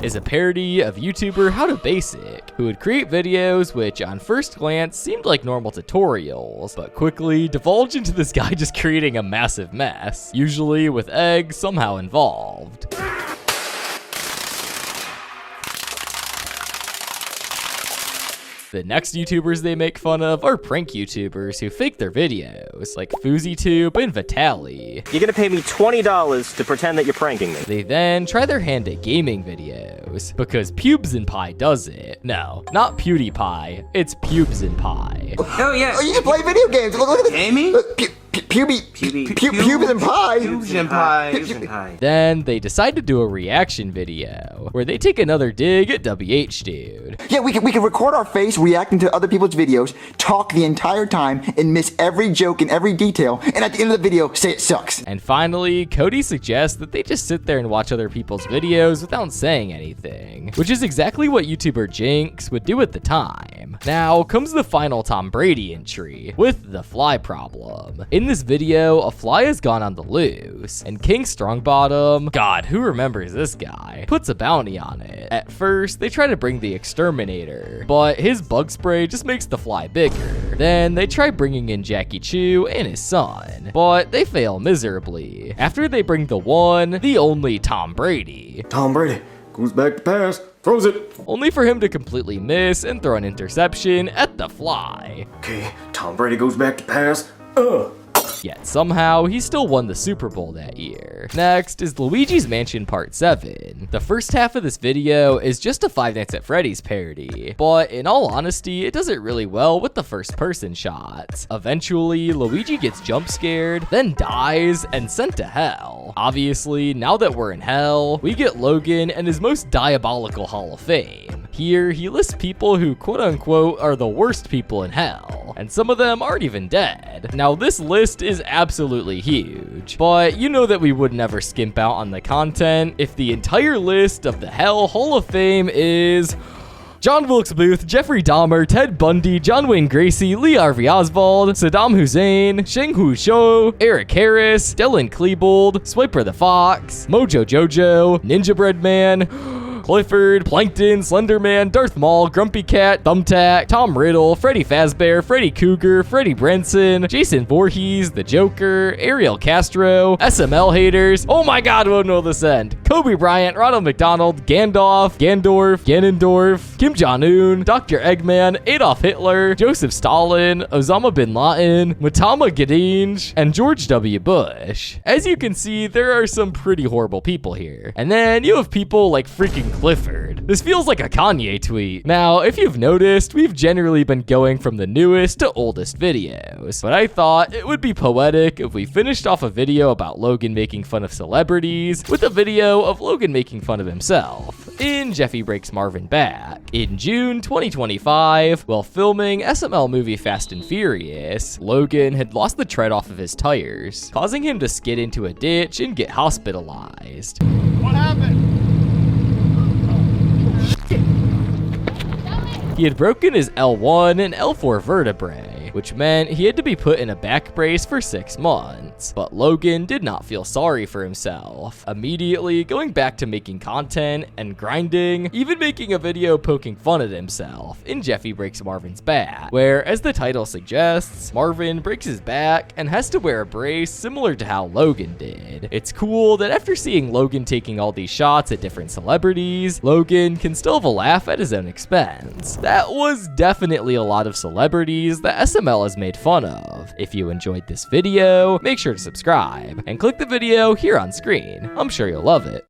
[SPEAKER 1] Is a parody of YouTuber How to Basic, who would create videos which on first glance seemed like normal tutorials, but quickly divulged into this guy just creating a massive mess, usually with eggs somehow involved. The next YouTubers they make fun of are prank YouTubers who fake their videos, like FoozyTube and Vitali.
[SPEAKER 4] You're gonna pay me $20 to pretend that you're pranking me.
[SPEAKER 1] They then try their hand at gaming videos, because Pubes and Pie does it. No, not PewDiePie, it's Pubes and Pie.
[SPEAKER 5] Oh, yes. Oh, you can play video games. Look at this. Gaming? Pubes and Pie.
[SPEAKER 16] Pubes and Pie.
[SPEAKER 1] Then they decide to do a reaction video, where they take another dig at WH Dude.
[SPEAKER 5] Yeah, we can record our face reacting to other people's videos, talk the entire time, and miss every joke and every detail, and at the end of the video, say it sucks.
[SPEAKER 1] And finally, Cody suggests that they just sit there and watch other people's videos without saying anything, which is exactly what YouTuber Jinx would do at the time. Now comes the final Tom Brady entry, with the fly problem. In this this video, a fly has gone on the loose, and King Strongbottom, God, who remembers this guy, puts a bounty on it. At first, they try to bring the exterminator, but his bug spray just makes the fly bigger. Then they try bringing in Jackie Chu and his son, but they fail miserably. After they bring the one, the only Tom Brady.
[SPEAKER 8] Tom Brady goes back to pass, throws it.
[SPEAKER 1] Only for him to completely miss and throw an interception at the fly.
[SPEAKER 8] Okay, Tom Brady goes back to pass.
[SPEAKER 1] Yet somehow, he still won the Super Bowl that year. Next is Luigi's Mansion Part 7. The first half of this video is just a Five Nights at Freddy's parody, but in all honesty, it does it really well with the first person shots. Eventually, Luigi gets jump scared, then dies, and sent to hell. Obviously, now that we're in hell, we get Logan and his most diabolical Hall of Fame. Here, he lists people who quote-unquote are the worst people in hell, and some of them aren't even dead. Now, this list is absolutely huge, but you know that we would never skimp out on the content if the entire list of the Hell Hall of Fame is John Wilkes Booth, Jeffrey Dahmer, Ted Bundy, John Wayne Gacy, Lee Harvey Oswald, Saddam Hussein, Sheng Hu Shou, Eric Harris, Dylan Klebold, Swiper the Fox, Mojo Jojo, Ninja Bread Man, Clifford, Plankton, Slenderman, Darth Maul, Grumpy Cat, Thumbtack, Tom Riddle, Freddy Fazbear, Freddy Cougar, Freddie Brinson, Jason Voorhees, The Joker, Ariel Castro, SML haters, oh my god, won't know this end, Kobe Bryant, Ronald McDonald, Gandalf, Ganondorf, Kim Jong-un, Dr. Eggman, Adolf Hitler, Joseph Stalin, Osama Bin Laden, Mahatma Gandhi, and George W. Bush. As you can see, there are some pretty horrible people here. And then you have people like freaking Clifford. This feels like a Kanye tweet. Now, if you've noticed, we've generally been going from the newest to oldest videos, but I thought it would be poetic if we finished off a video about Logan making fun of celebrities with a video of Logan making fun of himself in Jeffy Breaks Marvin Back. In June 2025, while filming SML movie Fast and Furious, Logan had lost the tread off of his tires, causing him to skid into a ditch and get hospitalized.
[SPEAKER 5] What happened?
[SPEAKER 1] He had broken his L1 and L4 vertebrae, which meant he had to be put in a back brace for 6 months. But Logan did not feel sorry for himself, immediately going back to making content and grinding, even making a video poking fun at himself in Jeffy Breaks Marvin's Back, where, as the title suggests, Marvin breaks his back and has to wear a brace similar to how Logan did. It's cool that after seeing Logan taking all these shots at different celebrities, Logan can still have a laugh at his own expense. That was definitely a lot of celebrities that SML has made fun of. If you enjoyed this video, make sure to subscribe and click the video here on screen. I'm sure you'll love it.